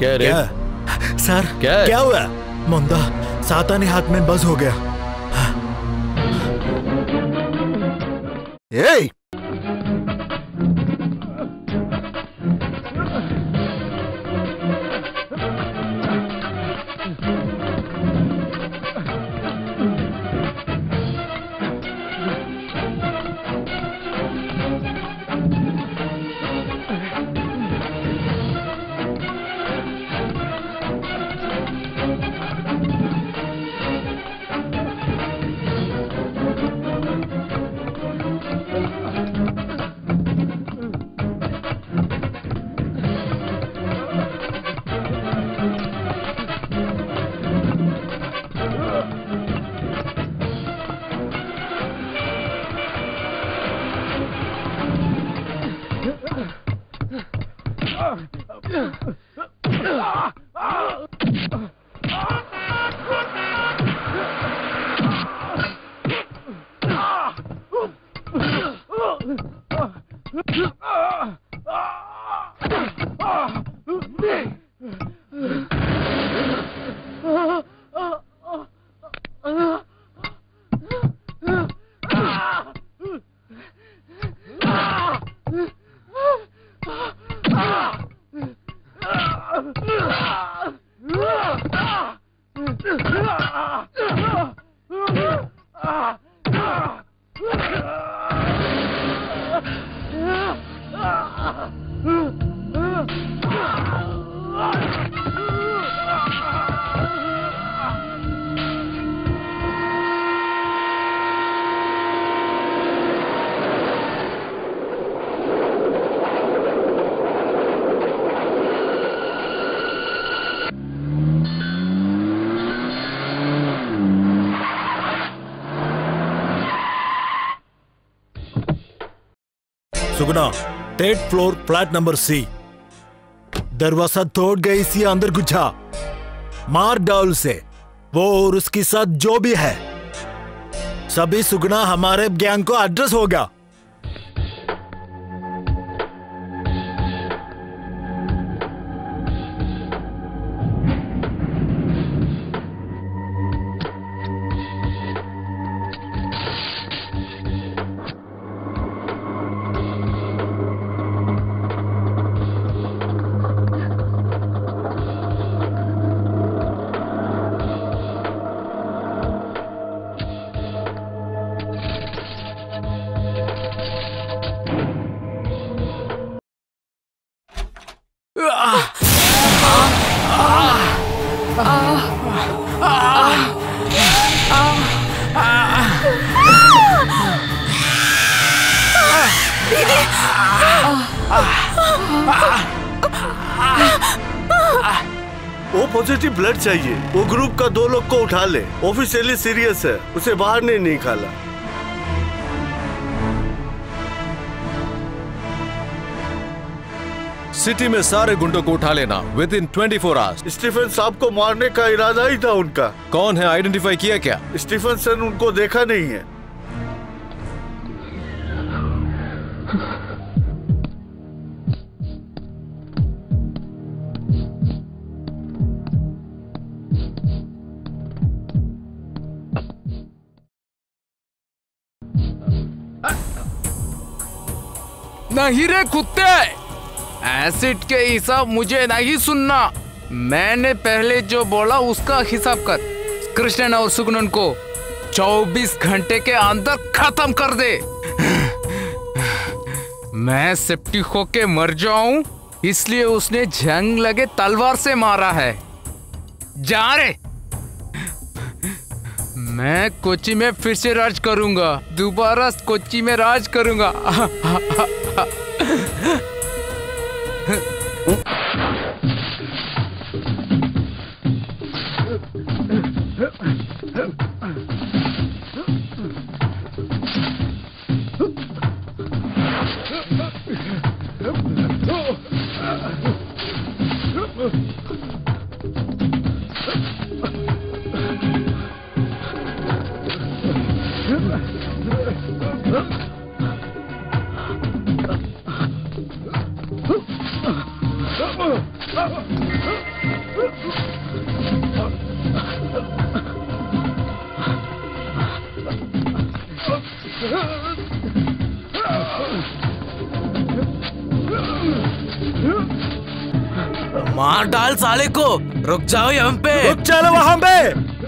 क्या रे? क्या? सर क्या हुआ? मुंदा सातानी हाथ में बस हो गया। ए! Sugna, 3rd floor flat number C. दरवाजा तोड़ गई सी, अंदर घुसा, मार डाल से वो और उसके साथ जो भी है सभी सुगना हमारे गैंग को एड्रेस होगा। वो पॉजिटिव ब्लड चाहिए। वो ग्रुप का 2 लोग को उठा ले, ऑफिशियली सीरियस है, उसे बाहर नहीं निकाला। सिटी में सारे गुंडों को उठा लेना विद इन 24 आवर्स। स्टीफन साहब को मारने का इरादा ही था उनका। कौन है, आइडेंटिफाई किया क्या? स्टीफन सन उनको देखा नहीं है। नहीं रे कुत्ते, एसिड के हिसाब मुझे नहीं सुनना। मैंने पहले जो बोला उसका हिसाब कर। कृष्णन और सुगनन को 24 घंटे के अंदर खत्म कर दे। मैं सेफ्टी होके मर जाऊं इसलिए उसने जंग लगे तलवार से मारा है। जा रे। मैं कोच्चि में फिर से राज करूंगा, दोबारा कोच्चि में राज करूंगा। मार डाल साले को। रुक जाओ यहाँ पे। रुक चलो वहां पे।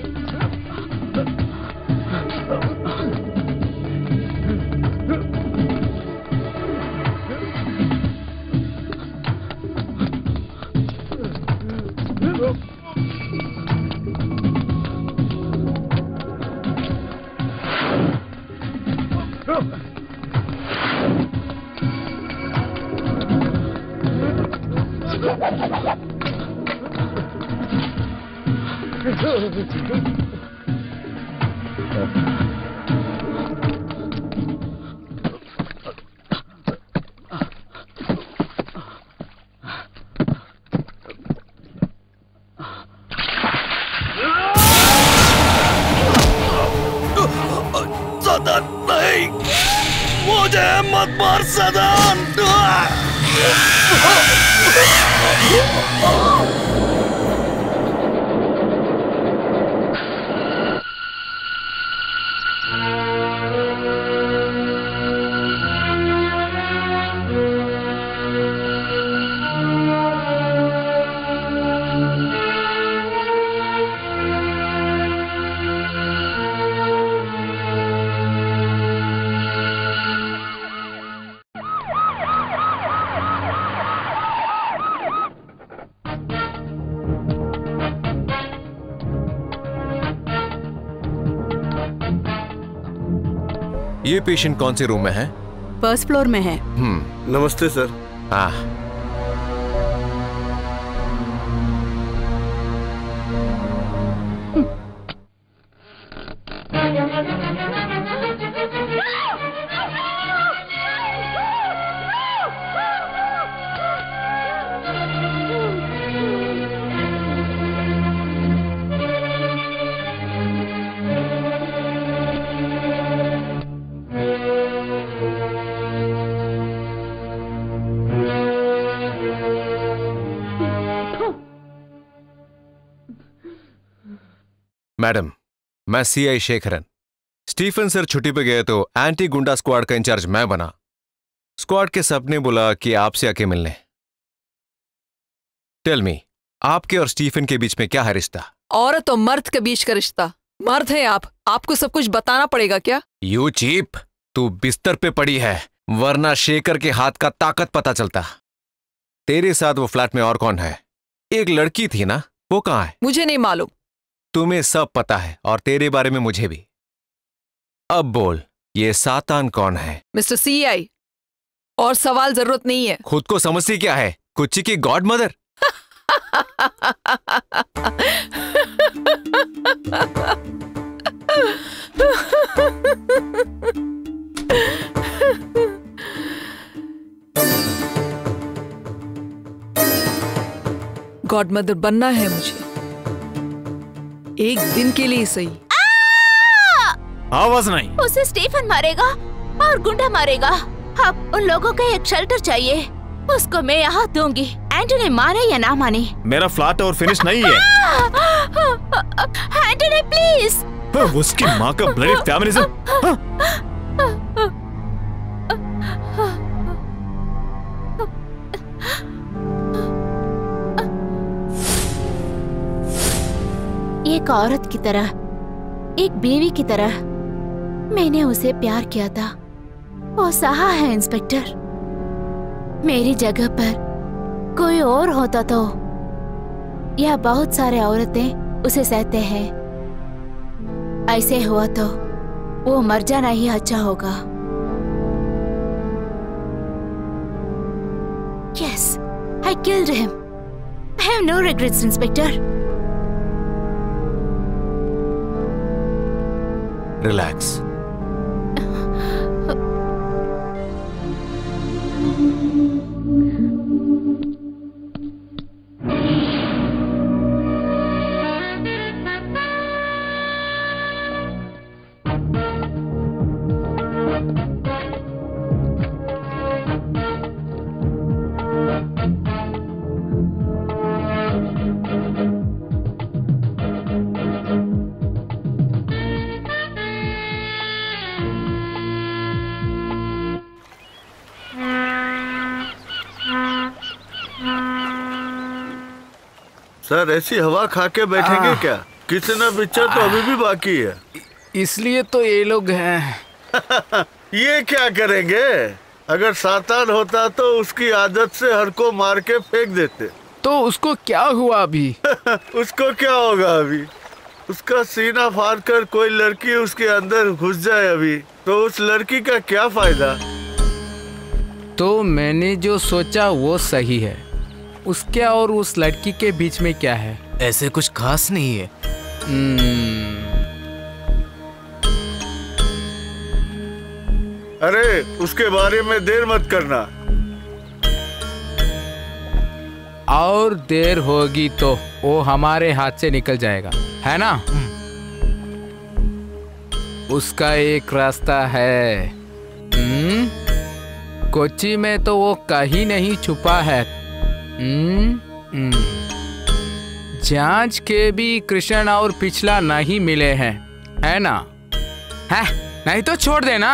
मुझे मत मार सातान। ये पेशेंट कौन से रूम में है? फर्स्ट फ्लोर में है। नमस्ते सर। हाँ, मैडम, मैं सीआई शेखरन। स्टीफन सर छुट्टी पे गए तो एंटी गुंडा स्क्वाड का इंचार्ज मैं बना। स्क्वाड के सबने बोला कि आपसे आके मिलने। टेल मी, आपके और स्टीफन के बीच में क्या है रिश्ता? औरत और मर्द के बीच का रिश्ता। मर्द है आप, आपको सब कुछ बताना पड़ेगा क्या? यू चीप, तू बिस्तर पे पड़ी है, वरना शेखर के हाथ का ताकत पता चलता। तेरे साथ वो फ्लैट में और कौन है? एक लड़की थी ना, वो कहाँ है? मुझे नहीं मालूम। तुम्हें सब पता है और तेरे बारे में मुझे भी। अब बोल, ये सातान कौन है? मिस्टर सीआई, और सवाल जरूरत नहीं है। खुद को समझती क्या है? कुच्ची की गॉड मदर? गॉड मदर बनना है मुझे, एक दिन के लिए सही। आवाज नहीं। उसे स्टीफन मारेगा और गुंडा मारेगा। अब उन लोगों का एक शेल्टर चाहिए, उसको मैं यहाँ दूंगी। एंटनी माने या ना माने। मेरा फ्लैट और फिनिश नहीं है। Antony please. उसकी माँ का ब्लडी फेमिनिज्म। एक औरत की तरह, एक बीवी की तरह मैंने उसे प्यार किया था। वो सहा है इंस्पेक्टर। मेरी जगह पर कोई और होता तो, यह बहुत सारे औरतें उसे सहते हैं। ऐसे हुआ तो वो मर जाना ही अच्छा होगा। Yes, I killed him. I have no regrets, Inspector. Relax. Sir ऐसी हवा खा के बैठेंगे क्या? कितना पिक्चर तो अभी भी बाकी है। इसलिए तो ये लोग हैं। ये क्या करेंगे? अगर सातान होता तो उसकी आदत से हर को मार के फेंक देते। तो उसको क्या हुआ अभी? उसको क्या होगा अभी? उसका सीना फाड़ कर कोई लड़की उसके अंदर घुस जाए अभी, तो उस लड़की का क्या फायदा? तो मैंने जो सोचा वो सही है। उसके और उस लड़की के बीच में क्या है? ऐसे कुछ खास नहीं है। अरे उसके बारे में देर मत करना। और देर होगी तो वो हमारे हाथ से निकल जाएगा, है ना? उसका एक रास्ता है। कोच्चि में तो वो कहीं नहीं छुपा है। जांच के भी कृष्ण और पिछला नहीं मिले हैं, है ना? है नहीं तो छोड़ देना।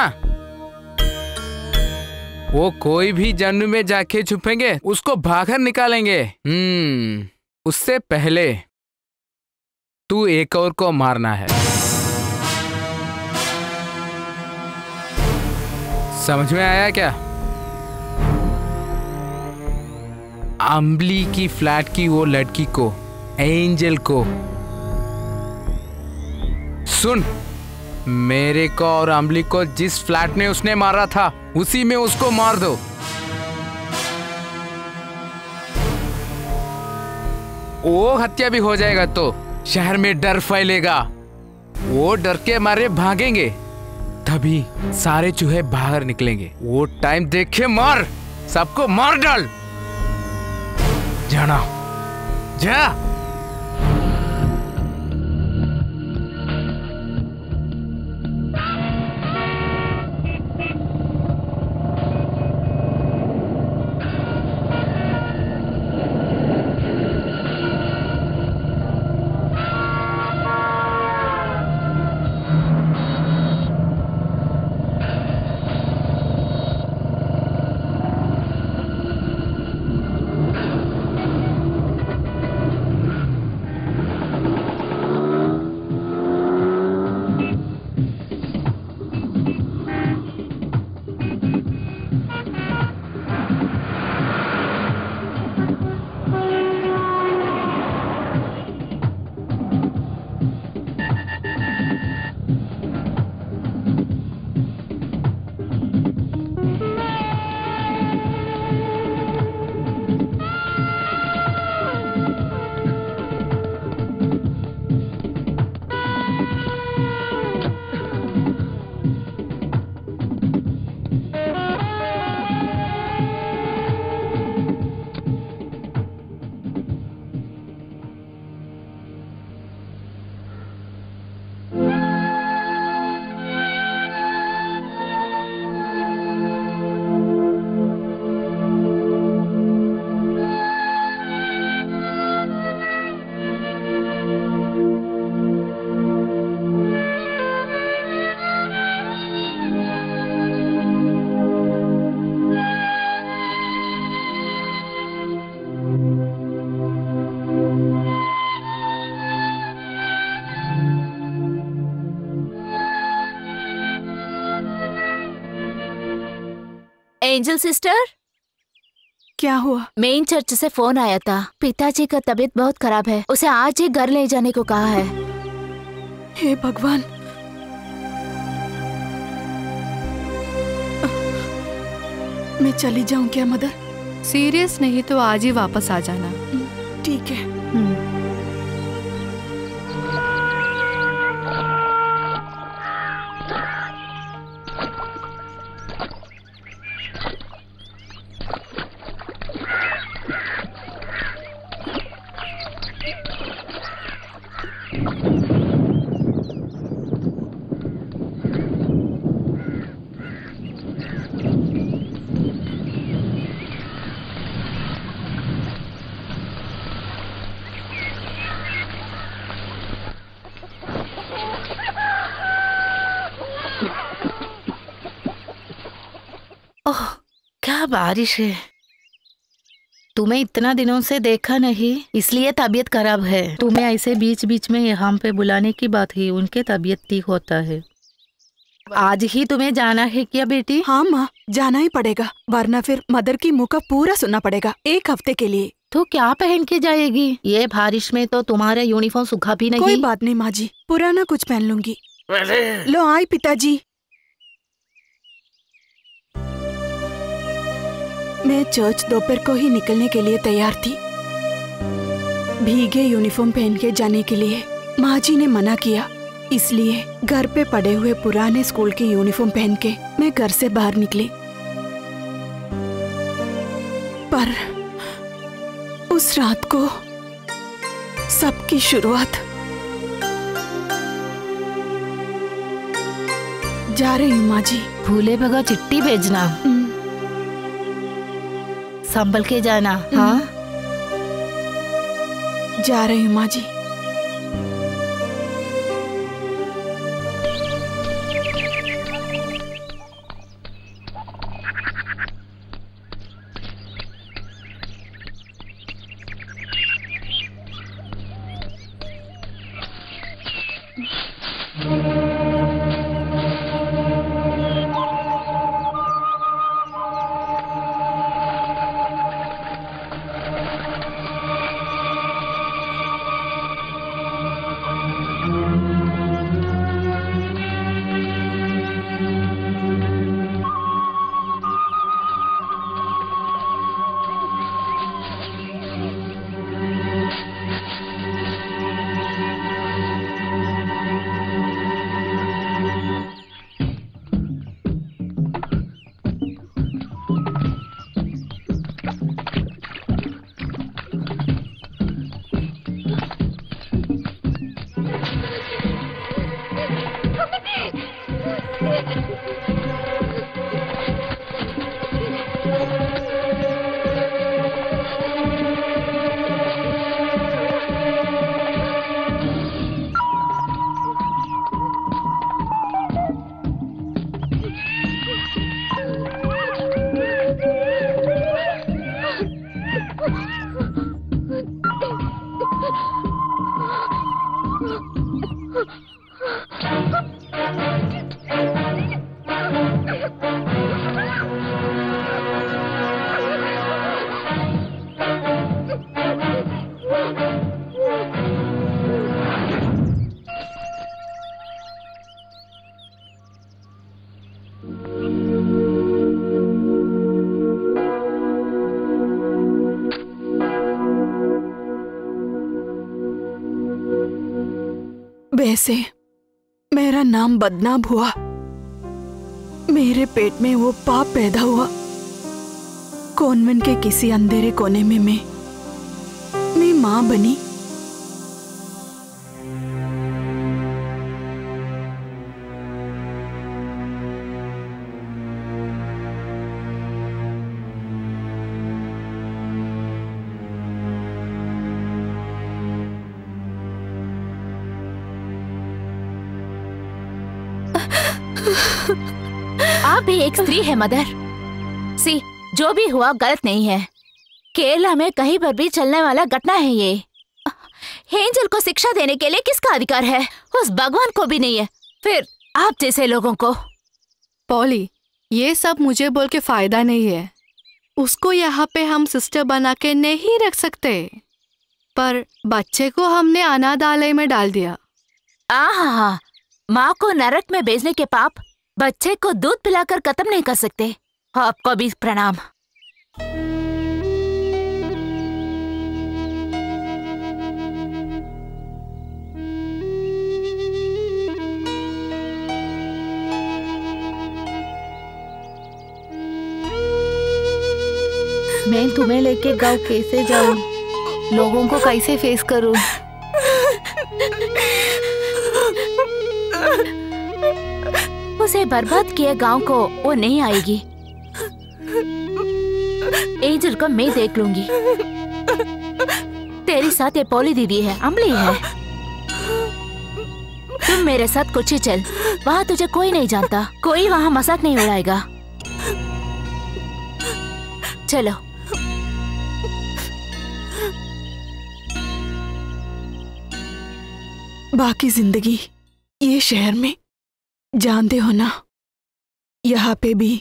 वो कोई भी जन्म में जाके छुपेंगे, उसको बाहर निकालेंगे। उससे पहले तू एक और को मारना है। समझ में आया क्या? अम्बली की फ्लैट की वो लड़की को, एंजल को। सुन, मेरे को और अम्बली को जिस फ्लैट में उसने मारा था उसी में उसको मार दो। वो हत्या भी हो जाएगा तो शहर में डर फैलेगा। वो डर के मारे भागेंगे, तभी सारे चूहे बाहर निकलेंगे। वो टाइम देख के मार, सबको मार डाल। जाना जा। एंजल सिस्टर, क्या हुआ? मेन चर्च से फोन आया था। पिताजी का तबीयत बहुत खराब है, उसे आज ही घर ले जाने को कहा है। हे भगवान, मैं चली जाऊं क्या मदर? सीरियस नहीं तो आज ही वापस आ जाना। ठीक है। ओह, क्या बारिश है। तुम्हें इतना दिनों से देखा नहीं, इसलिए तबीयत खराब है। तुम्हें ऐसे बीच बीच में यहाँ पे बुलाने की बात ही, उनके तबीयत ठीक होता है। आज ही तुम्हें जाना है क्या बेटी? हाँ माँ, जाना ही पड़ेगा, वरना फिर मदर की मुँह का पूरा सुनना पड़ेगा 1 हफ्ते के लिए। तो क्या पहन के जाएगी? ये बारिश में तो तुम्हारा यूनिफॉर्म सूखा भी नहीं। कोई बात नहीं माँ जी, पुराना कुछ पहन लूंगी। लो आई पिताजी। मैं चर्च दोपहर को ही निकलने के लिए तैयार थी, भीगे यूनिफॉर्म पहन के जाने के लिए। माँ जी ने मना किया, इसलिए घर पे पड़े हुए पुराने स्कूल की यूनिफॉर्म पहन के मैं घर से बाहर निकली। पर उस रात को सबकी शुरुआत। जा रही हूँ माँ जी। भूले बगैर चिट्ठी भेजना। संभल के जाना। हाँ जा रही हूँ माँ जी। वैसे मेरा नाम बदनाम हुआ, मेरे पेट में वो पाप पैदा हुआ। कॉन्वेंट के किसी अंधेरे कोने में मैं माँ बनी। आप भी एक स्त्री है मदर। सी, जो भी हुआ गलत नहीं है। केरला में कहीं पर भी चलने वाला घटना है ये। एंजल को शिक्षा देने के लिए किसका अधिकार है? उस भगवान को भी नहीं है, फिर आप जैसे लोगों को। पॉली, ये सब मुझे बोल के फायदा नहीं है। उसको यहाँ पे हम सिस्टर बना के नहीं रख सकते, पर बच्चे को हमने अनाथालय में डाल दिया। हाँ, माँ को नरक में भेजने के पाप बच्चे को दूध पिलाकर खत्म नहीं कर सकते। आपको भी प्रणाम। मैं तुम्हें लेके गाँव कैसे जाऊँ? लोगों को कैसे फेस करूँ? उसे बर्बाद किए गांव को वो नहीं आएगी। एंजल को मैं देख लूंगी। तेरी साथ ये पॉली दीदी है, अमली है। तुम मेरे साथ कुछ ही चल, वहाँ तुझे कोई नहीं जानता, कोई वहाँ मजाक नहीं उड़ाएगा। चलो। बाकी जिंदगी ये शहर में जानते हो ना, यहाँ पे भी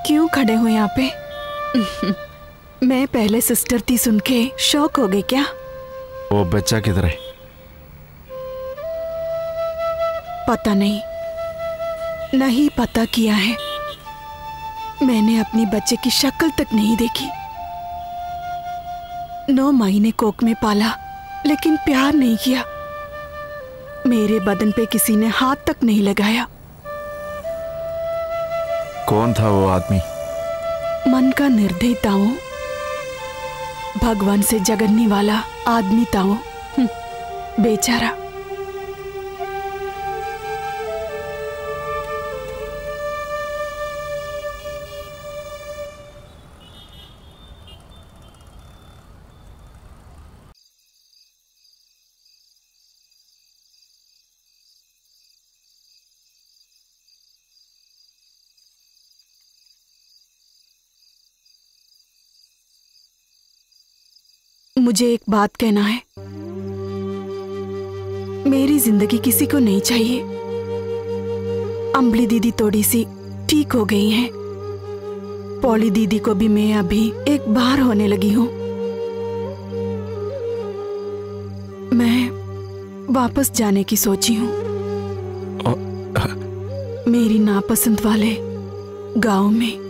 क्यों खड़े हो यहाँ पे? मैं पहले सिस्टर थी सुन के शौक हो गई क्या? वो बच्चा किधर है? पता नहीं, नहीं पता किया है। मैंने अपनी बच्चे की शक्ल तक नहीं देखी। 9 महीने कोख में पाला, लेकिन प्यार नहीं किया। मेरे बदन पे किसी ने हाथ तक नहीं लगाया। कौन था वो आदमी? मन का निर्दयी ताओ, भगवान से जगड़ने वाला आदमी ताओ, बेचारा। मुझे एक बात कहना है, मेरी जिंदगी किसी को नहीं चाहिए। अंबली दीदी थोड़ी सी ठीक हो गई हैं। पॉली दीदी को भी मैं अभी एक बार होने लगी हूँ। मैं वापस जाने की सोची हूँ मेरी नापसंद वाले गांव में।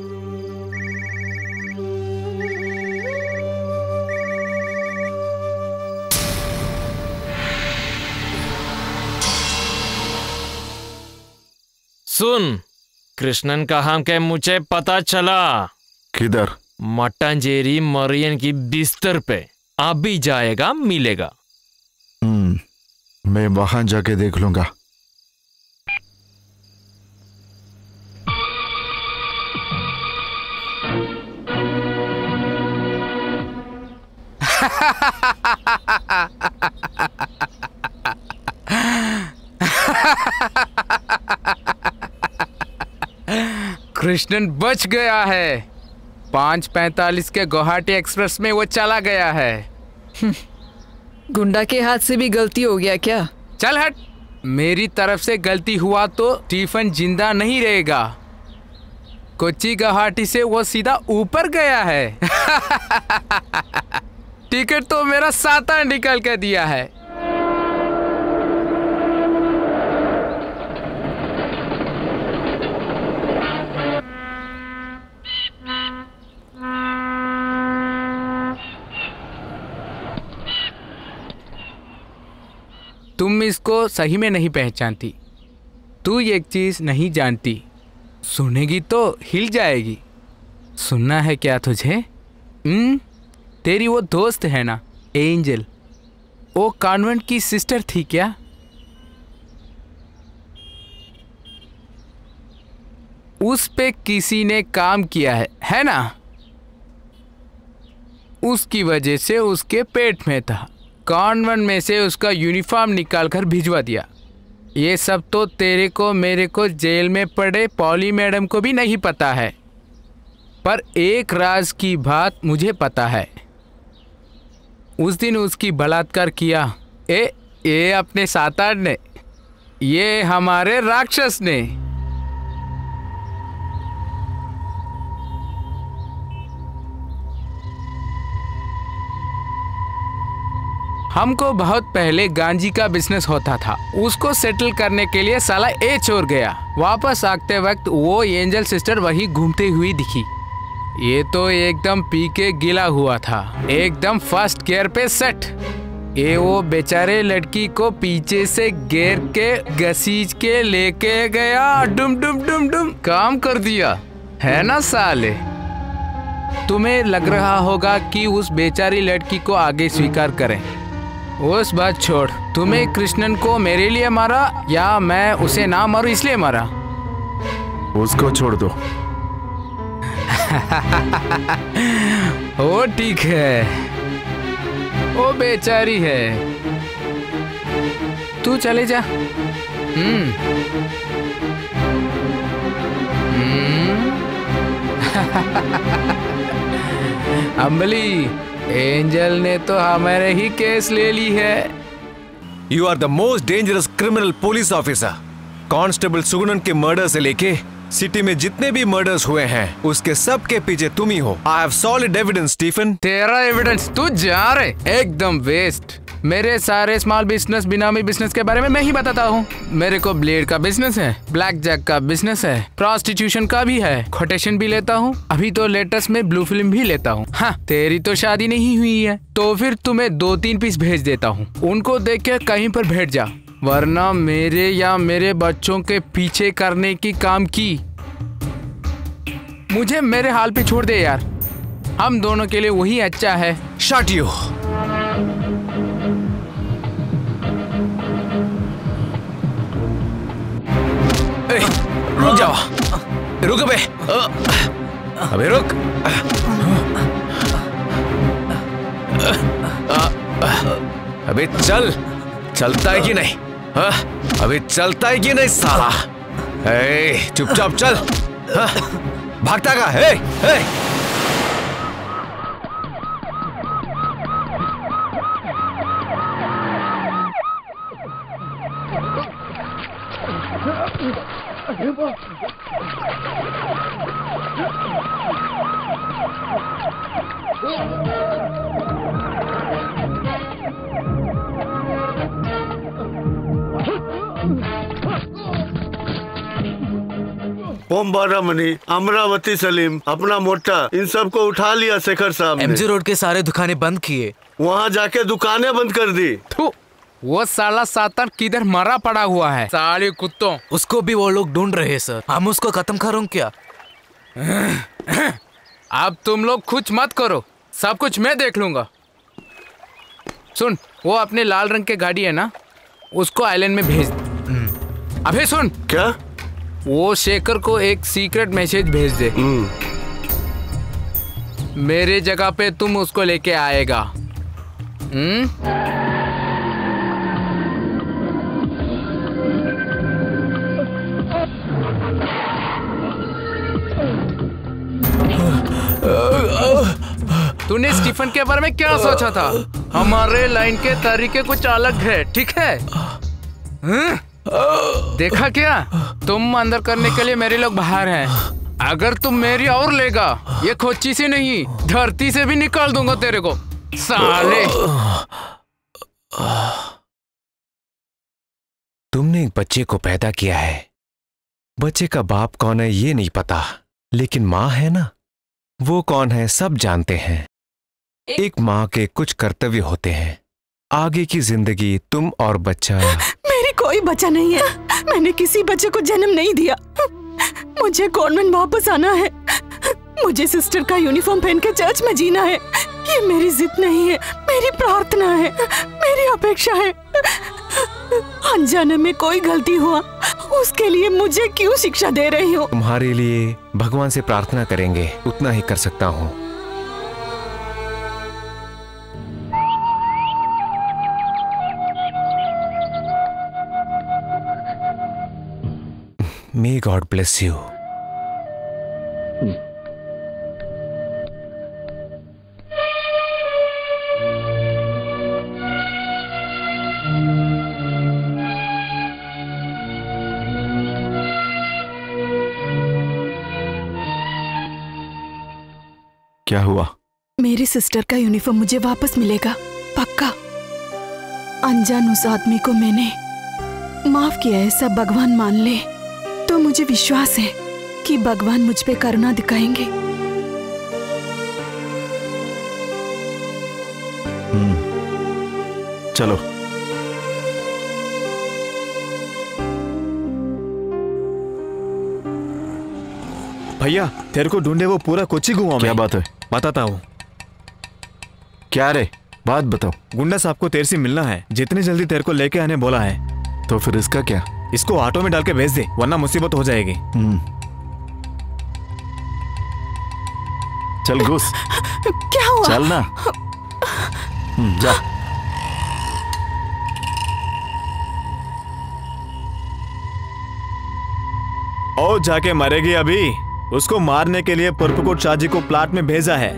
सुन, कृष्णन कहाँ के मुझे पता चला। किधर? मट्टांजेरी मरियन की बिस्तर पे। अभी जाएगा, मिलेगा। मैं वहां जाके देख लूंगा। कृष्णन बच गया है। 5:45 के गुवाहाटी एक्सप्रेस में वो चला गया है। गुंडा के हाथ से भी गलती हो गया क्या? चल हट। मेरी तरफ से गलती हुआ तो स्टीफन जिंदा नहीं रहेगा। कोच्चि गुवाहाटी से वो सीधा ऊपर गया है। टिकट तो मेरा सातान निकल के दिया है। तुम इसको सही में नहीं पहचानती। तू एक चीज नहीं जानती, सुनेगी तो हिल जाएगी। सुनना है क्या तुझे? तेरी वो दोस्त है ना, एंजल, वो कॉन्वेंट की सिस्टर थी क्या? उस पे किसी ने काम किया है ना? उसकी वजह से उसके पेट में था। कॉन्वेंट में से उसका यूनिफॉर्म निकाल कर भिजवा दिया। ये सब तो तेरे को, मेरे को, जेल में पड़े पॉली मैडम को भी नहीं पता है। पर एक राज की बात मुझे पता है। उस दिन उसकी बलात्कार किया ये अपने सातार ने, ये हमारे राक्षस ने। हमको बहुत पहले गांजी का बिजनेस होता था। उसको सेटल करने के लिए साला ए छोड़ गया। वापस आते वक्त वो एंजल सिस्टर वही घूमती हुई दिखी। ये तो एकदम पी के गिला हुआ था, एकदम फर्स्ट गियर पे सेट। ये वो बेचारे लड़की को पीछे से घेर के घसीट के लेके गया। डुम डुम डुम डुम काम कर दिया है ना साले। तुम्हें लग रहा होगा कि उस बेचारी लड़की को आगे स्वीकार करें। उस बात छोड़। तुम्हें कृष्णन को मेरे लिए मारा या मैं उसे ना मारूं इसलिए मारा? उसको छोड़ दो। वो ठीक है, वो बेचारी है। तू चले जा। अंबली, एंजल ने तो हमारे ही केस ले ली है। You are the most dangerous criminal police officer. Constable Sugunan के मर्डर से लेके सिटी में जितने भी मर्डर्स हुए हैं उसके सब के पीछे तुम ही हो। I have solid evidence Stephen. तेरा एविडेंस तू जा रहे एकदम वेस्ट। मेरे सारे स्मॉल बिजनेस, बिनामी बिजनेस के बारे में मैं ही बताता हूँ। मेरे को ब्लेड का बिजनेस है, ब्लैक जैक का बिजनेस है, प्रोस्टिट्यूशन का भी है, कोटेशन भी लेता हूँ, अभी तो लेटेस्ट में ब्लू फिल्म भी लेता हूँ। हाँ, तेरी तो शादी नहीं हुई है तो फिर तुम्हें 2-3 पीस भेज देता हूँ। उनको देख के कहीं पर बैठ जा, वरना मेरे या मेरे बच्चों के पीछे करने की काम की। मुझे मेरे हाल पे छोड़ दे यार, हम दोनों के लिए वही अच्छा है। Shut you. रुक जाओ, रुक अबे, अबे रुक। अबे चल, चलता है कि नहीं? हाँ? अबे चलता है कि नहीं साला? चुपचाप चल। हाँ? भागता का है? ओम बारामनी, अमरावती सलीम, अपना मोटा, इन सबको उठा लिया शेखर साहब ने। एमजी रोड के सारे दुकानें बंद किए। वहाँ जाके दुकानें बंद कर दी। वो साला सातन किधर मरा पड़ा हुआ है, साले कुत्तों। उसको भी वो लोग ढूंढ रहे हैं सर, हम उसको खत्म करूँ क्या? अब तुम लोग कुछ मत करो, सब कुछ मैं देख लूंगा। सुन, वो अपने लाल रंग के गाड़ी है ना, उसको आइलैंड में भेज। अबे सुन, क्या? वो शेखर को एक सीक्रेट मैसेज भेज दे। मेरे जगह पे तुम उसको लेके आएगा। तूने स्टीफन के बारे में क्या सोचा था? हमारे लाइन के तरीके कुछ अलग है, ठीक है? देखा क्या? तुम अंदर करने के लिए मेरे लोग बाहर हैं। अगर तुम मेरी और लेगा, ये खोची से नहीं धरती से भी निकाल दूंगा तेरे को, साले। तुमने एक बच्चे को पैदा किया है, बच्चे का बाप कौन है ये नहीं पता, लेकिन माँ है ना, वो कौन है सब जानते हैं। एक माँ के कुछ कर्तव्य होते हैं। आगे की जिंदगी तुम और बच्चा। मेरी कोई बच्चा नहीं है, मैंने किसी बच्चे को जन्म नहीं दिया। मुझे कॉन्वेंट वापस आना है, मुझे सिस्टर का यूनिफॉर्म पहन के चर्च में जीना है। ये मेरी जिद नहीं है, मेरी प्रार्थना है, मेरी अपेक्षा है। अनजाने में कोई गलती हुआ, उसके लिए मुझे क्यों शिक्षा दे रही हो? तुम्हारे लिए भगवान से प्रार्थना करेंगे, उतना ही कर सकता हूँ। May God bless you. क्या हुआ? मेरी सिस्टर का यूनिफॉर्म मुझे वापस मिलेगा, पक्का। अनजान उस आदमी को मैंने माफ किया है, सब भगवान मान ले तो मुझे विश्वास है कि भगवान मुझ पे करुणा दिखाएंगे। चलो। भैया, तेरे को ढूंढे वो पूरा कोची घुमा। क्या बात है? बताता हूँ। क्या रे, बात बताओ। गुंडा साहब को तेरे से मिलना है, जितनी जल्दी तेरे को लेके आने बोला है। तो फिर इसका क्या? इसको ऑटो में डाल के भेज दे, वरना मुसीबत हो जाएगी। चल घुस। क्या हुआ? चल ना। जा। ओ जाके मरेगी अभी। उसको मारने के लिए पुरपकोट शाह जी को प्लाट में भेजा है।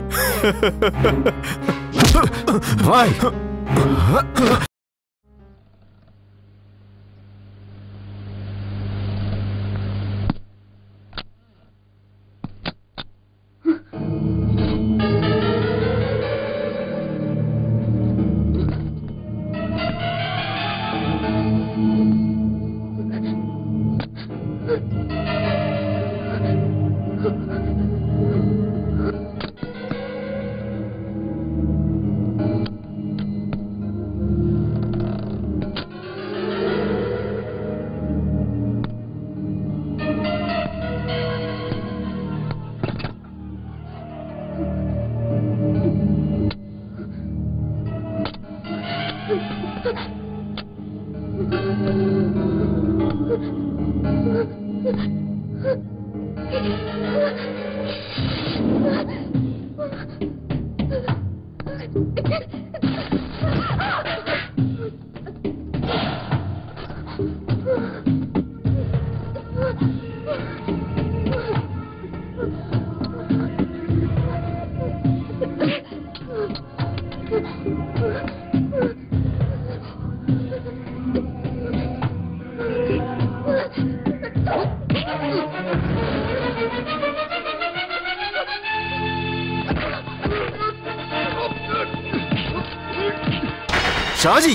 शाहजी!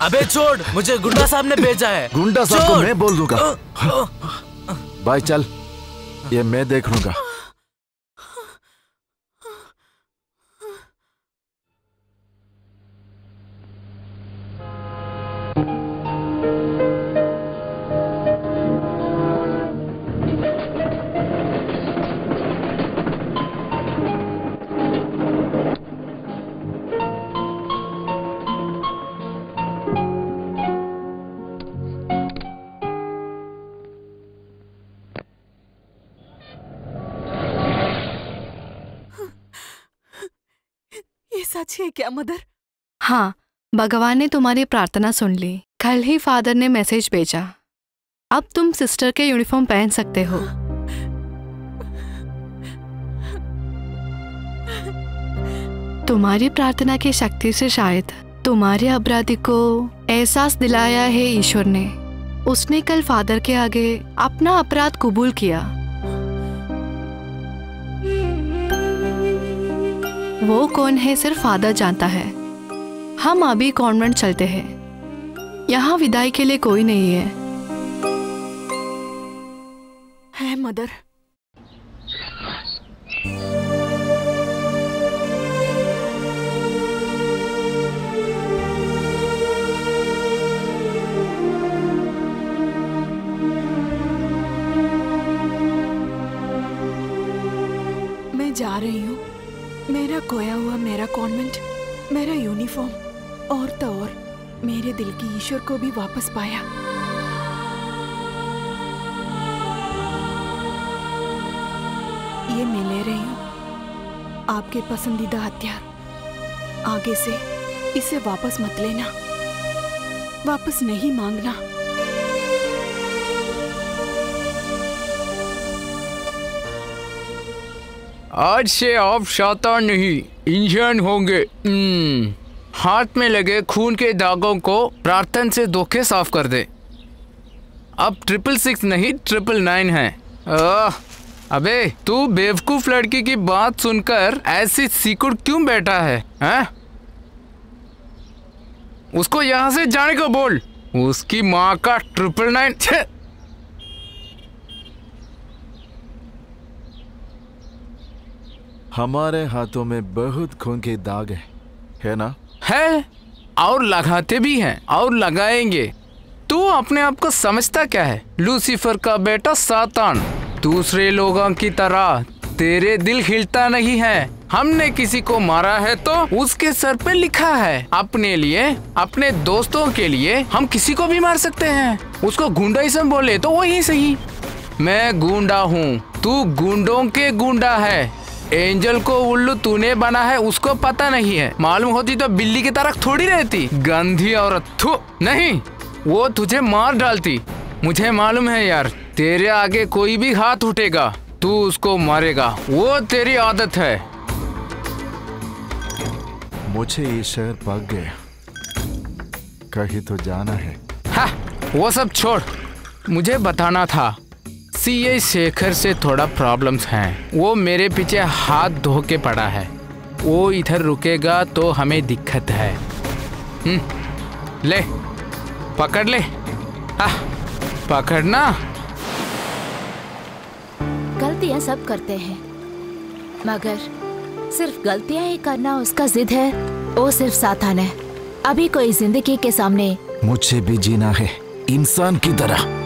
अबे छोड़, मुझे गुंडा साहब ने भेजा है। गुंडा साहब को मैं बोल दूंगा। भाई चल, ये मैं देख लूंगा। सच है क्या मदर? हाँ, भगवान ने तुम्हारी प्रार्थना सुन ली। कल ही फादर ने मैसेज भेजा। अब तुम सिस्टर के यूनिफॉर्म पहन सकते हो। तुम्हारी प्रार्थना की शक्ति से शायद तुम्हारे अपराधी को एहसास दिलाया है ईश्वर ने। उसने कल फादर के आगे अपना अपराध कबूल किया। वो कौन है सिर्फ फादर जानता है। हम अभी कॉन्वेंट चलते हैं। यहाँ विदाई के लिए कोई नहीं है मदर। मैं जा रही हूँ। मेरा खोया हुआ मेरा कॉन्वेंट, मेरा यूनिफॉर्म और तो और मेरे दिल की ईश्वर को भी वापस पाया। ये मैं ले रही हूँ, आपके पसंदीदा हथियार। आगे से इसे वापस मत लेना, वापस नहीं मांगना। आज से आप शैतान नहीं, इंसान होंगे। हाथ में लगे खून के दागों को प्रार्थना से धोखे साफ कर दे। अब 666 नहीं 999 है। अबे तू बेवकूफ लड़की की बात सुनकर ऐसी सिकुड़ क्यों बैठा है, हैं? उसको यहाँ से जाने को बोल। उसकी माँ का 999। हमारे हाथों में बहुत खून के दाग है ना? है, और लगाते भी हैं और लगाएंगे। तू अपने आप को समझता क्या है? लूसीफर का बेटा सातान। दूसरे लोगों की तरह तेरे दिल हिलता नहीं है। हमने किसी को मारा है तो उसके सर पे लिखा है। अपने लिए, अपने दोस्तों के लिए हम किसी को भी मार सकते हैं। उसको गुंडाइज्म बोले तो वही सही। मैं गुंडा हूँ, तू गुंडों के गुंडा है। एंजल को उल्लू तूने बना है, उसको पता नहीं है। मालूम होती तो बिल्ली की तरह थोड़ी रहती। गंदी औरत। थू नहीं, वो तुझे मार डालती। मुझे मालूम है यार, तेरे आगे कोई भी हाथ उठेगा तू उसको मारेगा। वो तेरी आदत है। मुझे ये शहर पक गया, कहीं तो जाना है। हाँ, वो सब छोड़, मुझे बताना था। सीए शेखर से थोड़ा प्रॉब्लम्स हैं। वो मेरे पीछे हाथ धो के पड़ा है। वो इधर रुकेगा तो हमें दिक्कत है। ले पकड़ ले। पकड़ना। गलतियां सब करते हैं, मगर सिर्फ गलतियां ही करना उसका जिद है। वो सिर्फ सातान है। अभी कोई जिंदगी के सामने मुझे भी जीना है इंसान की तरह।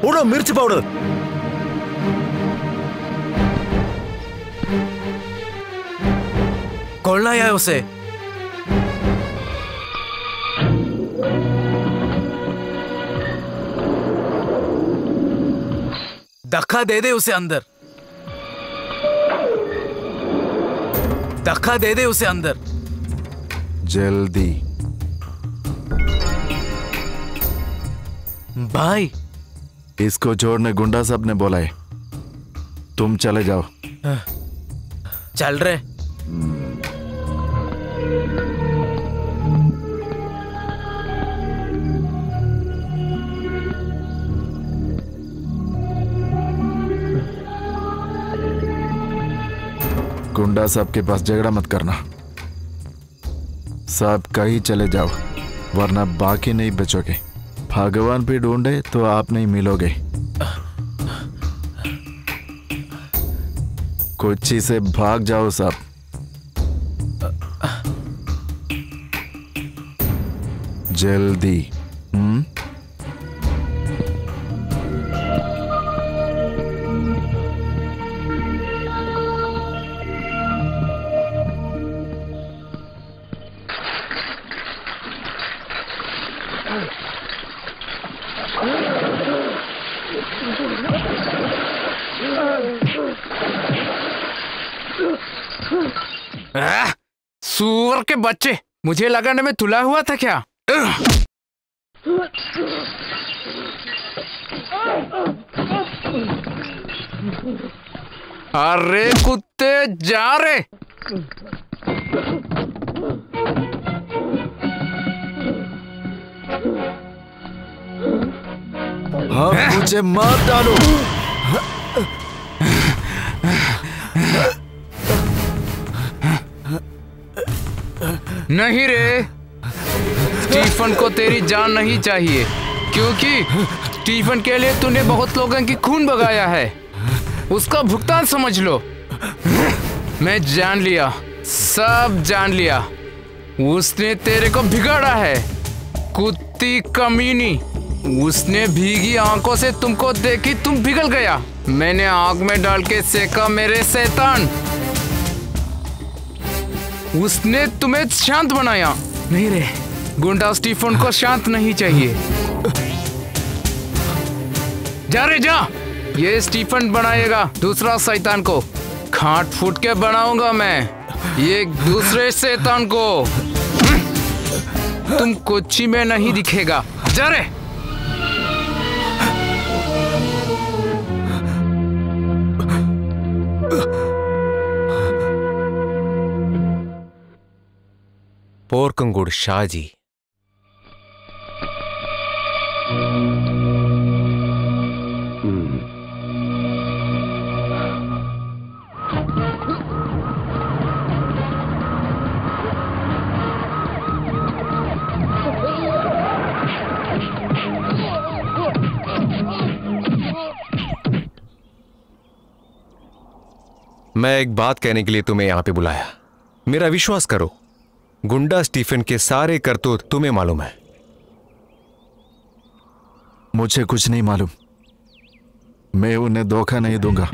उड़ो मिर्च पाउडर। खोलना है उसे। धक्का दे दे उसे अंदर। धक्का दे दे उसे अंदर। जल्दी। भाई इसको छोड़ने गुंडा साहब ने बोला है, तुम चले जाओ। चल रहे। गुंडा साहब के पास झगड़ा मत करना, साहब कहीं चले जाओ वरना बाकी नहीं बचोगे। भगवान भी ढूंढे तो आप नहीं मिलोगे। कोच्चि से भाग जाओ साहब। जल्दी। सूअर के बच्चे, मुझे लगाने में तुला हुआ था क्या? अरे कुत्ते जा रे। हाँ मुझे मार डालो। नहीं रे, स्टीफन को तेरी जान नहीं चाहिए, क्योंकि स्टीफन के लिए तूने बहुत लोगों की खून बगाया है। उसका भुगतान समझ लो। मैं जान लिया, सब जान लिया। उसने तेरे को बिगाड़ा है, कुत्ती कमीनी। उसने भीगी आंखों से तुमको देखी, तुम पिघल गया। मैंने आग में डाल के सेका मेरे शैतान। उसने तुम्हें शांत बनाया। नहीं रे, गुंडा स्टीफन को शांत नहीं चाहिए। जा रे जा, ये स्टीफन बनाएगा दूसरा शैतान को। खाट फूट के बनाऊंगा मैं ये दूसरे शैतान को। तुम कोच्चि में नहीं दिखेगा। जा रे। पोरकंगुड़ शाहजी। मैं एक बात कहने के लिए तुम्हें यहां पे बुलाया। मेरा विश्वास करो, गुंडा स्टीफन के सारे करतूत तुम्हें मालूम है। मुझे कुछ नहीं मालूम, मैं उन्हें धोखा नहीं दूंगा।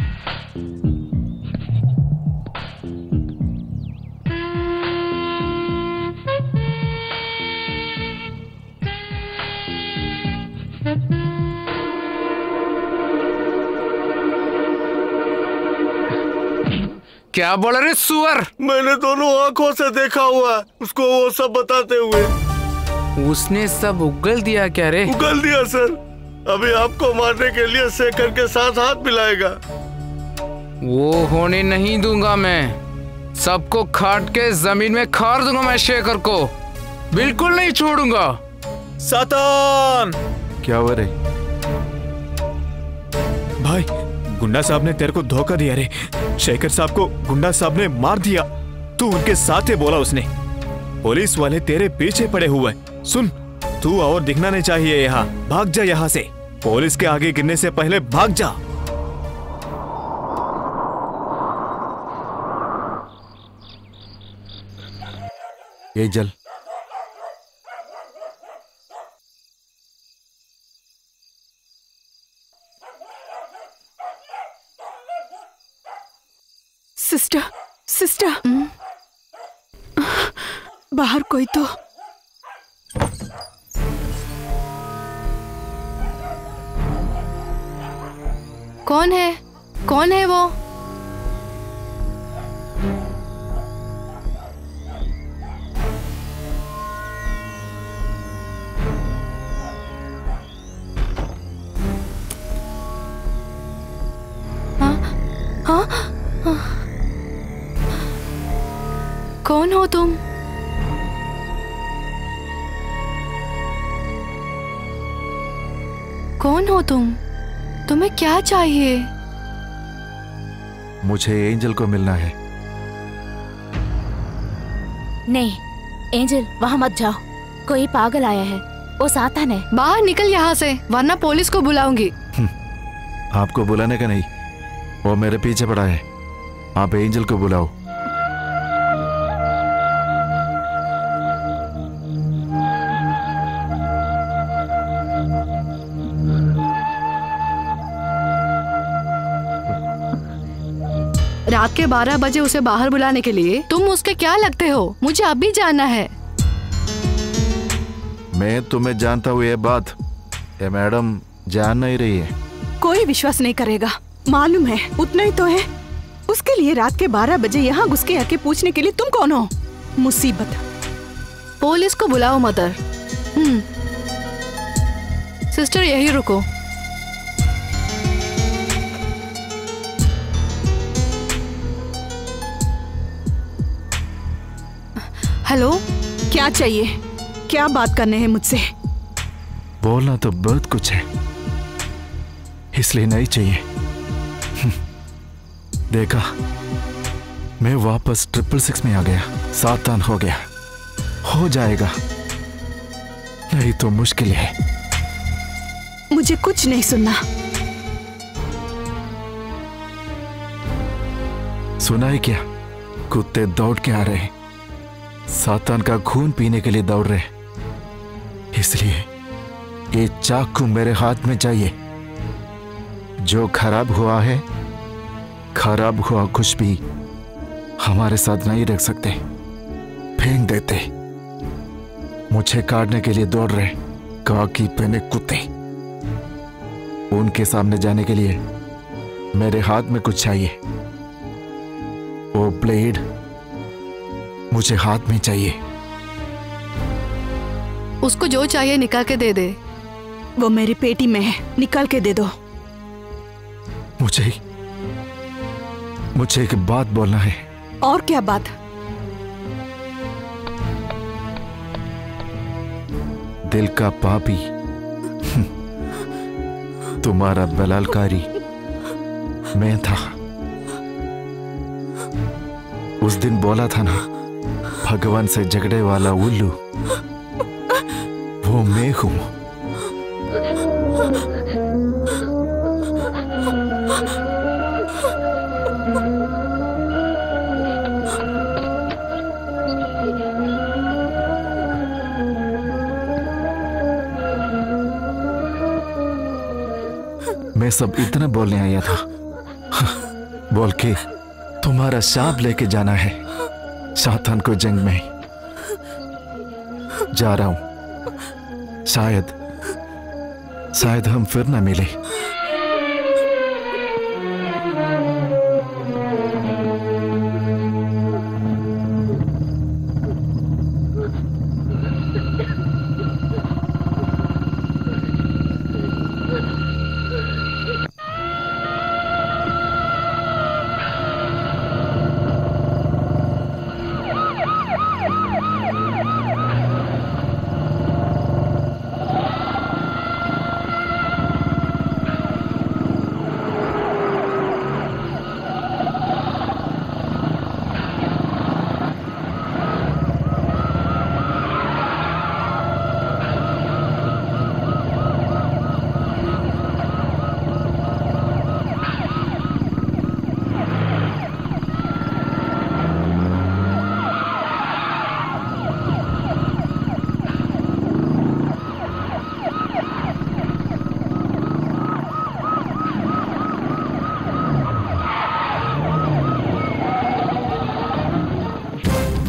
क्या बोल रहे सुअर? मैंने दोनों आंखों से देखा हुआ है उसको, वो सब बताते हुए। उसने सब उगल दिया क्या रे? उगल दिया सर। अभी आपको मारने के लिए शेखर के साथ हाथ मिलाएगा। वो होने नहीं दूंगा मैं। सबको काट के जमीन में खार दूंगा मैं शेखर को। बिल्कुल नहीं छोड़ूंगा। सातान! क्या हुआ रे? भाई, गुंडा साहब ने तेरे को धोखा दिया रे। शेखर साहब को गुंडा साहब ने मार दिया। तू उनके साथ है बोला उसने। पुलिस वाले तेरे पीछे पड़े हुए। सुन, तू और दिखना नहीं चाहिए यहाँ। भाग जा यहाँ से। पुलिस के आगे गिरने से पहले भाग जा। ये जल। सिस्टर, बाहर कोई तो। कौन है? कौन है वो? कौन हो तुम? कौन हो तुम? तुम्हें क्या चाहिए? मुझे एंजल को मिलना है। नहीं एंजल, वहां मत जाओ, कोई पागल आया है, वो सातान है। बाहर निकल यहाँ से, वरना पुलिस को बुलाऊंगी। आपको बुलाने का नहीं, वो मेरे पीछे पड़ा है। आप एंजल को बुलाओ। रात के 12 बजे उसे बाहर बुलाने के लिए तुम उसके क्या लगते हो? मुझे अभी जानना है। मैं तुम्हें जानता हूँ, ये बात ये मैडम जान नहीं रही है। कोई विश्वास नहीं करेगा, मालूम है, उतना ही तो है। उसके लिए रात के 12 बजे यहाँ घुस के आके पूछने के लिए तुम कौन हो? मुसीबत। पुलिस को बुलाओ मदर। सिस्टर यही रुको। हेलो, क्या चाहिए? क्या बात करने हैं मुझसे? बोलना तो बहुत कुछ है, इसलिए नहीं चाहिए। देखा, मैं वापस 666 में आ गया, सातान हो गया, हो जाएगा, नहीं तो मुश्किल है। मुझे कुछ नहीं सुनना। सुना है क्या? कुत्ते दौड़ के आ रहे हैं, सातान का खून पीने के लिए दौड़ रहे, इसलिए ये चाकू मेरे हाथ में चाहिए। जो खराब हुआ है, खराब हुआ कुछ भी हमारे साथ नहीं रख सकते, फेंक देते। मुझे काटने के लिए दौड़ रहे काकी पहने कुत्ते। उनके सामने जाने के लिए मेरे हाथ में कुछ चाहिए। वो ब्लेड मुझे हाथ में चाहिए। उसको जो चाहिए निकाल के दे दे। वो मेरी पेटी में है, निकाल के दे दो। मुझे एक बात बोलना है। और क्या बात? दिल का पापी तुम्हारा बलात्कारी मैं था। उस दिन बोला था ना, भगवान से झगड़े वाला उल्लू वो मैं हूं। मैं सब इतना बोलने आया था, बोल के तुम्हारा शाप लेके जाना है सातान को जंग में। जा रहा हूं, शायद हम फिर ना मिले।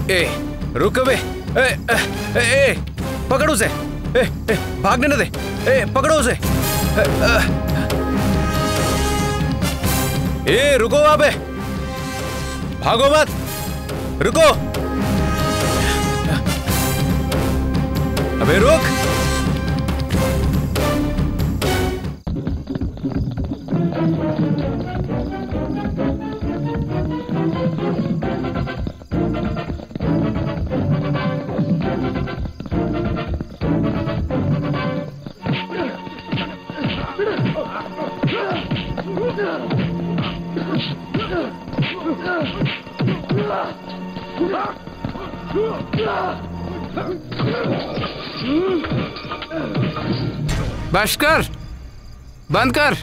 ए रुक बे, ए पकड़ उसे, भागने न दे, पकड़ो उसे, रुको वहां पे, भागो मत, रुको, अबे रुक। बस कर, बंद कर।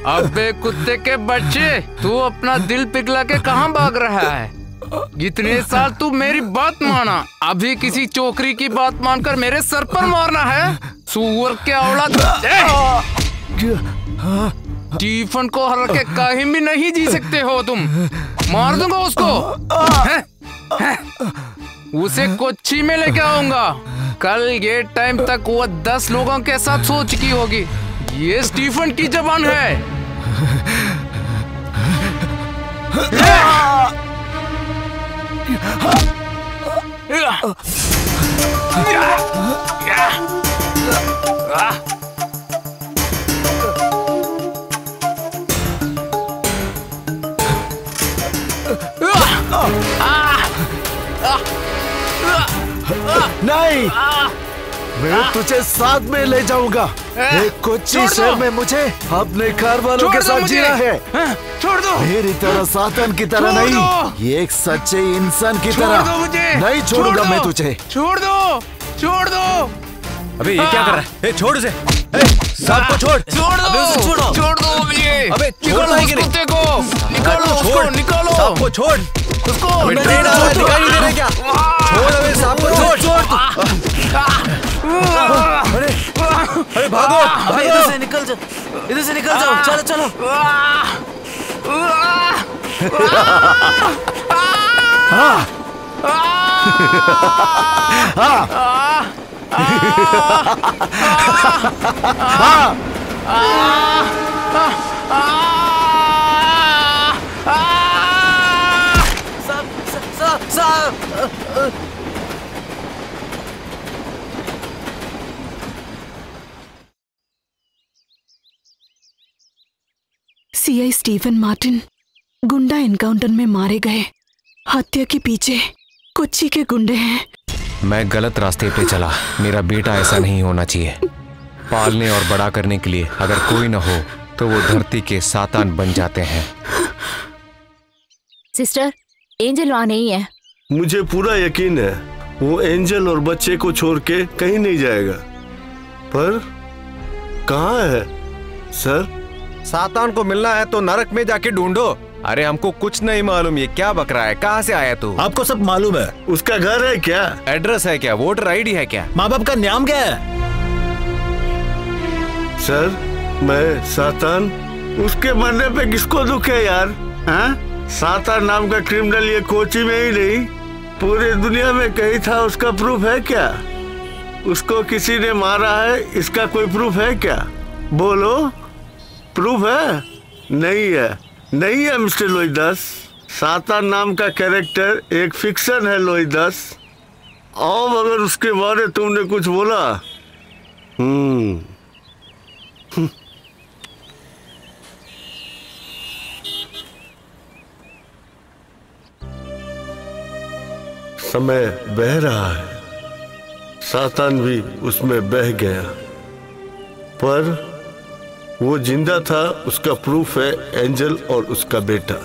अबे कुत्ते के बच्चे, तू अपना दिल पिघला के कहाँ भाग रहा है? इतने साल तू मेरी बात माना, अभी किसी चोकरी की बात मानकर मेरे सर पर मारना है? सूअर के औलाद, स्टीफन को हरा के कहीं भी नहीं जी सकते हो तुम। मार दूंगा उसको, उसे कोच्चि में लेके आऊंगा। कल ये टाइम तक वो 10 लोगों के साथ सो चुकी होगी। ये स्टीफन की जबान है। नहीं, मैं तुझे साथ में ले जाऊंगा। एक कोच्चि शहर में मुझे अपने घर वालों के साथ जीना है। छोड़ दो। मेरी तरह सातन की तरह नहीं, ये एक सच्चे इंसान की तरह। नहीं छोड़ूंगा मैं तुझे। छोड़ दो, छोड़ दो। अबे ये क्या कर रहा है? छोड़ उसे, सांप को छोड़। छोड़ दो, अबे उसे छोड़ो। छोड़ दो मुझे। अबे निकालो उस कुत्ते को, निकालो उसको, निकालो। सांप को छोड़ उसको। दिखाई नहीं दे रहा क्या? छोड़ अबे सांप को, छोड़। अरे भागो, अबे इधर से निकल जाओ, इधर से निकल जाओ, चलो चलो। सीआई स्टीफन मार्टिन गुंडा एनकाउंटर में मारे गए। हत्या के पीछे कोच्चि के गुंडे हैं। मैं गलत रास्ते पे चला। मेरा बेटा ऐसा नहीं होना चाहिए। पालने और बड़ा करने के लिए अगर कोई न हो तो वो धरती के सातान बन जाते हैं। सिस्टर, एंजल वहाँ नहीं है। मुझे पूरा यकीन है वो एंजल और बच्चे को छोड़ के कहीं नहीं जाएगा। पर कहाँ है सर? सातान को मिलना है तो नरक में जाके ढूंढो। अरे हमको कुछ नहीं मालूम ये क्या बक रहा है। कहाँ से आया तू? आपको सब मालूम है। उसका घर है क्या? एड्रेस है क्या? वोटर आईडी है क्या? माँ बाप का नाम क्या है? सर मैं सातान, उसके मरने पे किसको दुख है यार? हाँ? सातान नाम का क्रिमिनल ये कोच्चि में ही नहीं पूरी दुनिया में कहीं था। उसका प्रूफ है क्या? उसको किसी ने मारा है, इसका कोई प्रूफ है क्या? बोलो, प्रूफ है? नहीं है, नहीं है मिस्टर लोहिदास। सातान नाम का कैरेक्टर एक फिक्शन है लोहिदास। अब अगर उसके बारे तुमने कुछ बोला, समय बह रहा है, सातान भी उसमें बह गया, पर वो जिंदा था। उसका प्रूफ है एंजल और उसका बेटा।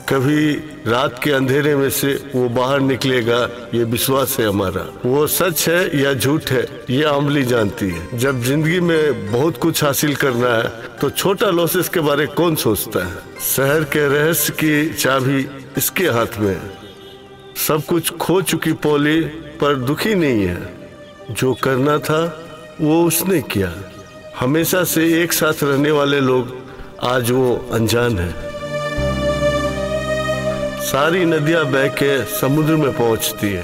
कभी रात के अंधेरे में से वो बाहर निकलेगा, ये विश्वास है हमारा। वो सच है या झूठ है ये अमली जानती है। जब जिंदगी में बहुत कुछ हासिल करना है तो छोटा लॉसेस के बारे कौन सोचता है? शहर के रहस्य की चाबी इसके हाथ में है। सब कुछ खो चुकी पॉली पर दुखी नहीं है। जो करना था वो उसने किया। हमेशा से एक साथ रहने वाले लोग आज वो अनजान है। सारी नदियां बह के समुद्र में पहुंचती है,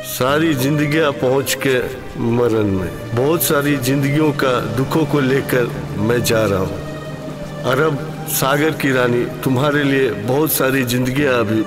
सारी जिंदगियां पहुंच के मरण में। बहुत सारी जिंदगियों का दुखों को लेकर मैं जा रहा हूँ। अरब सागर की रानी, तुम्हारे लिए बहुत सारी जिंदगियां अभी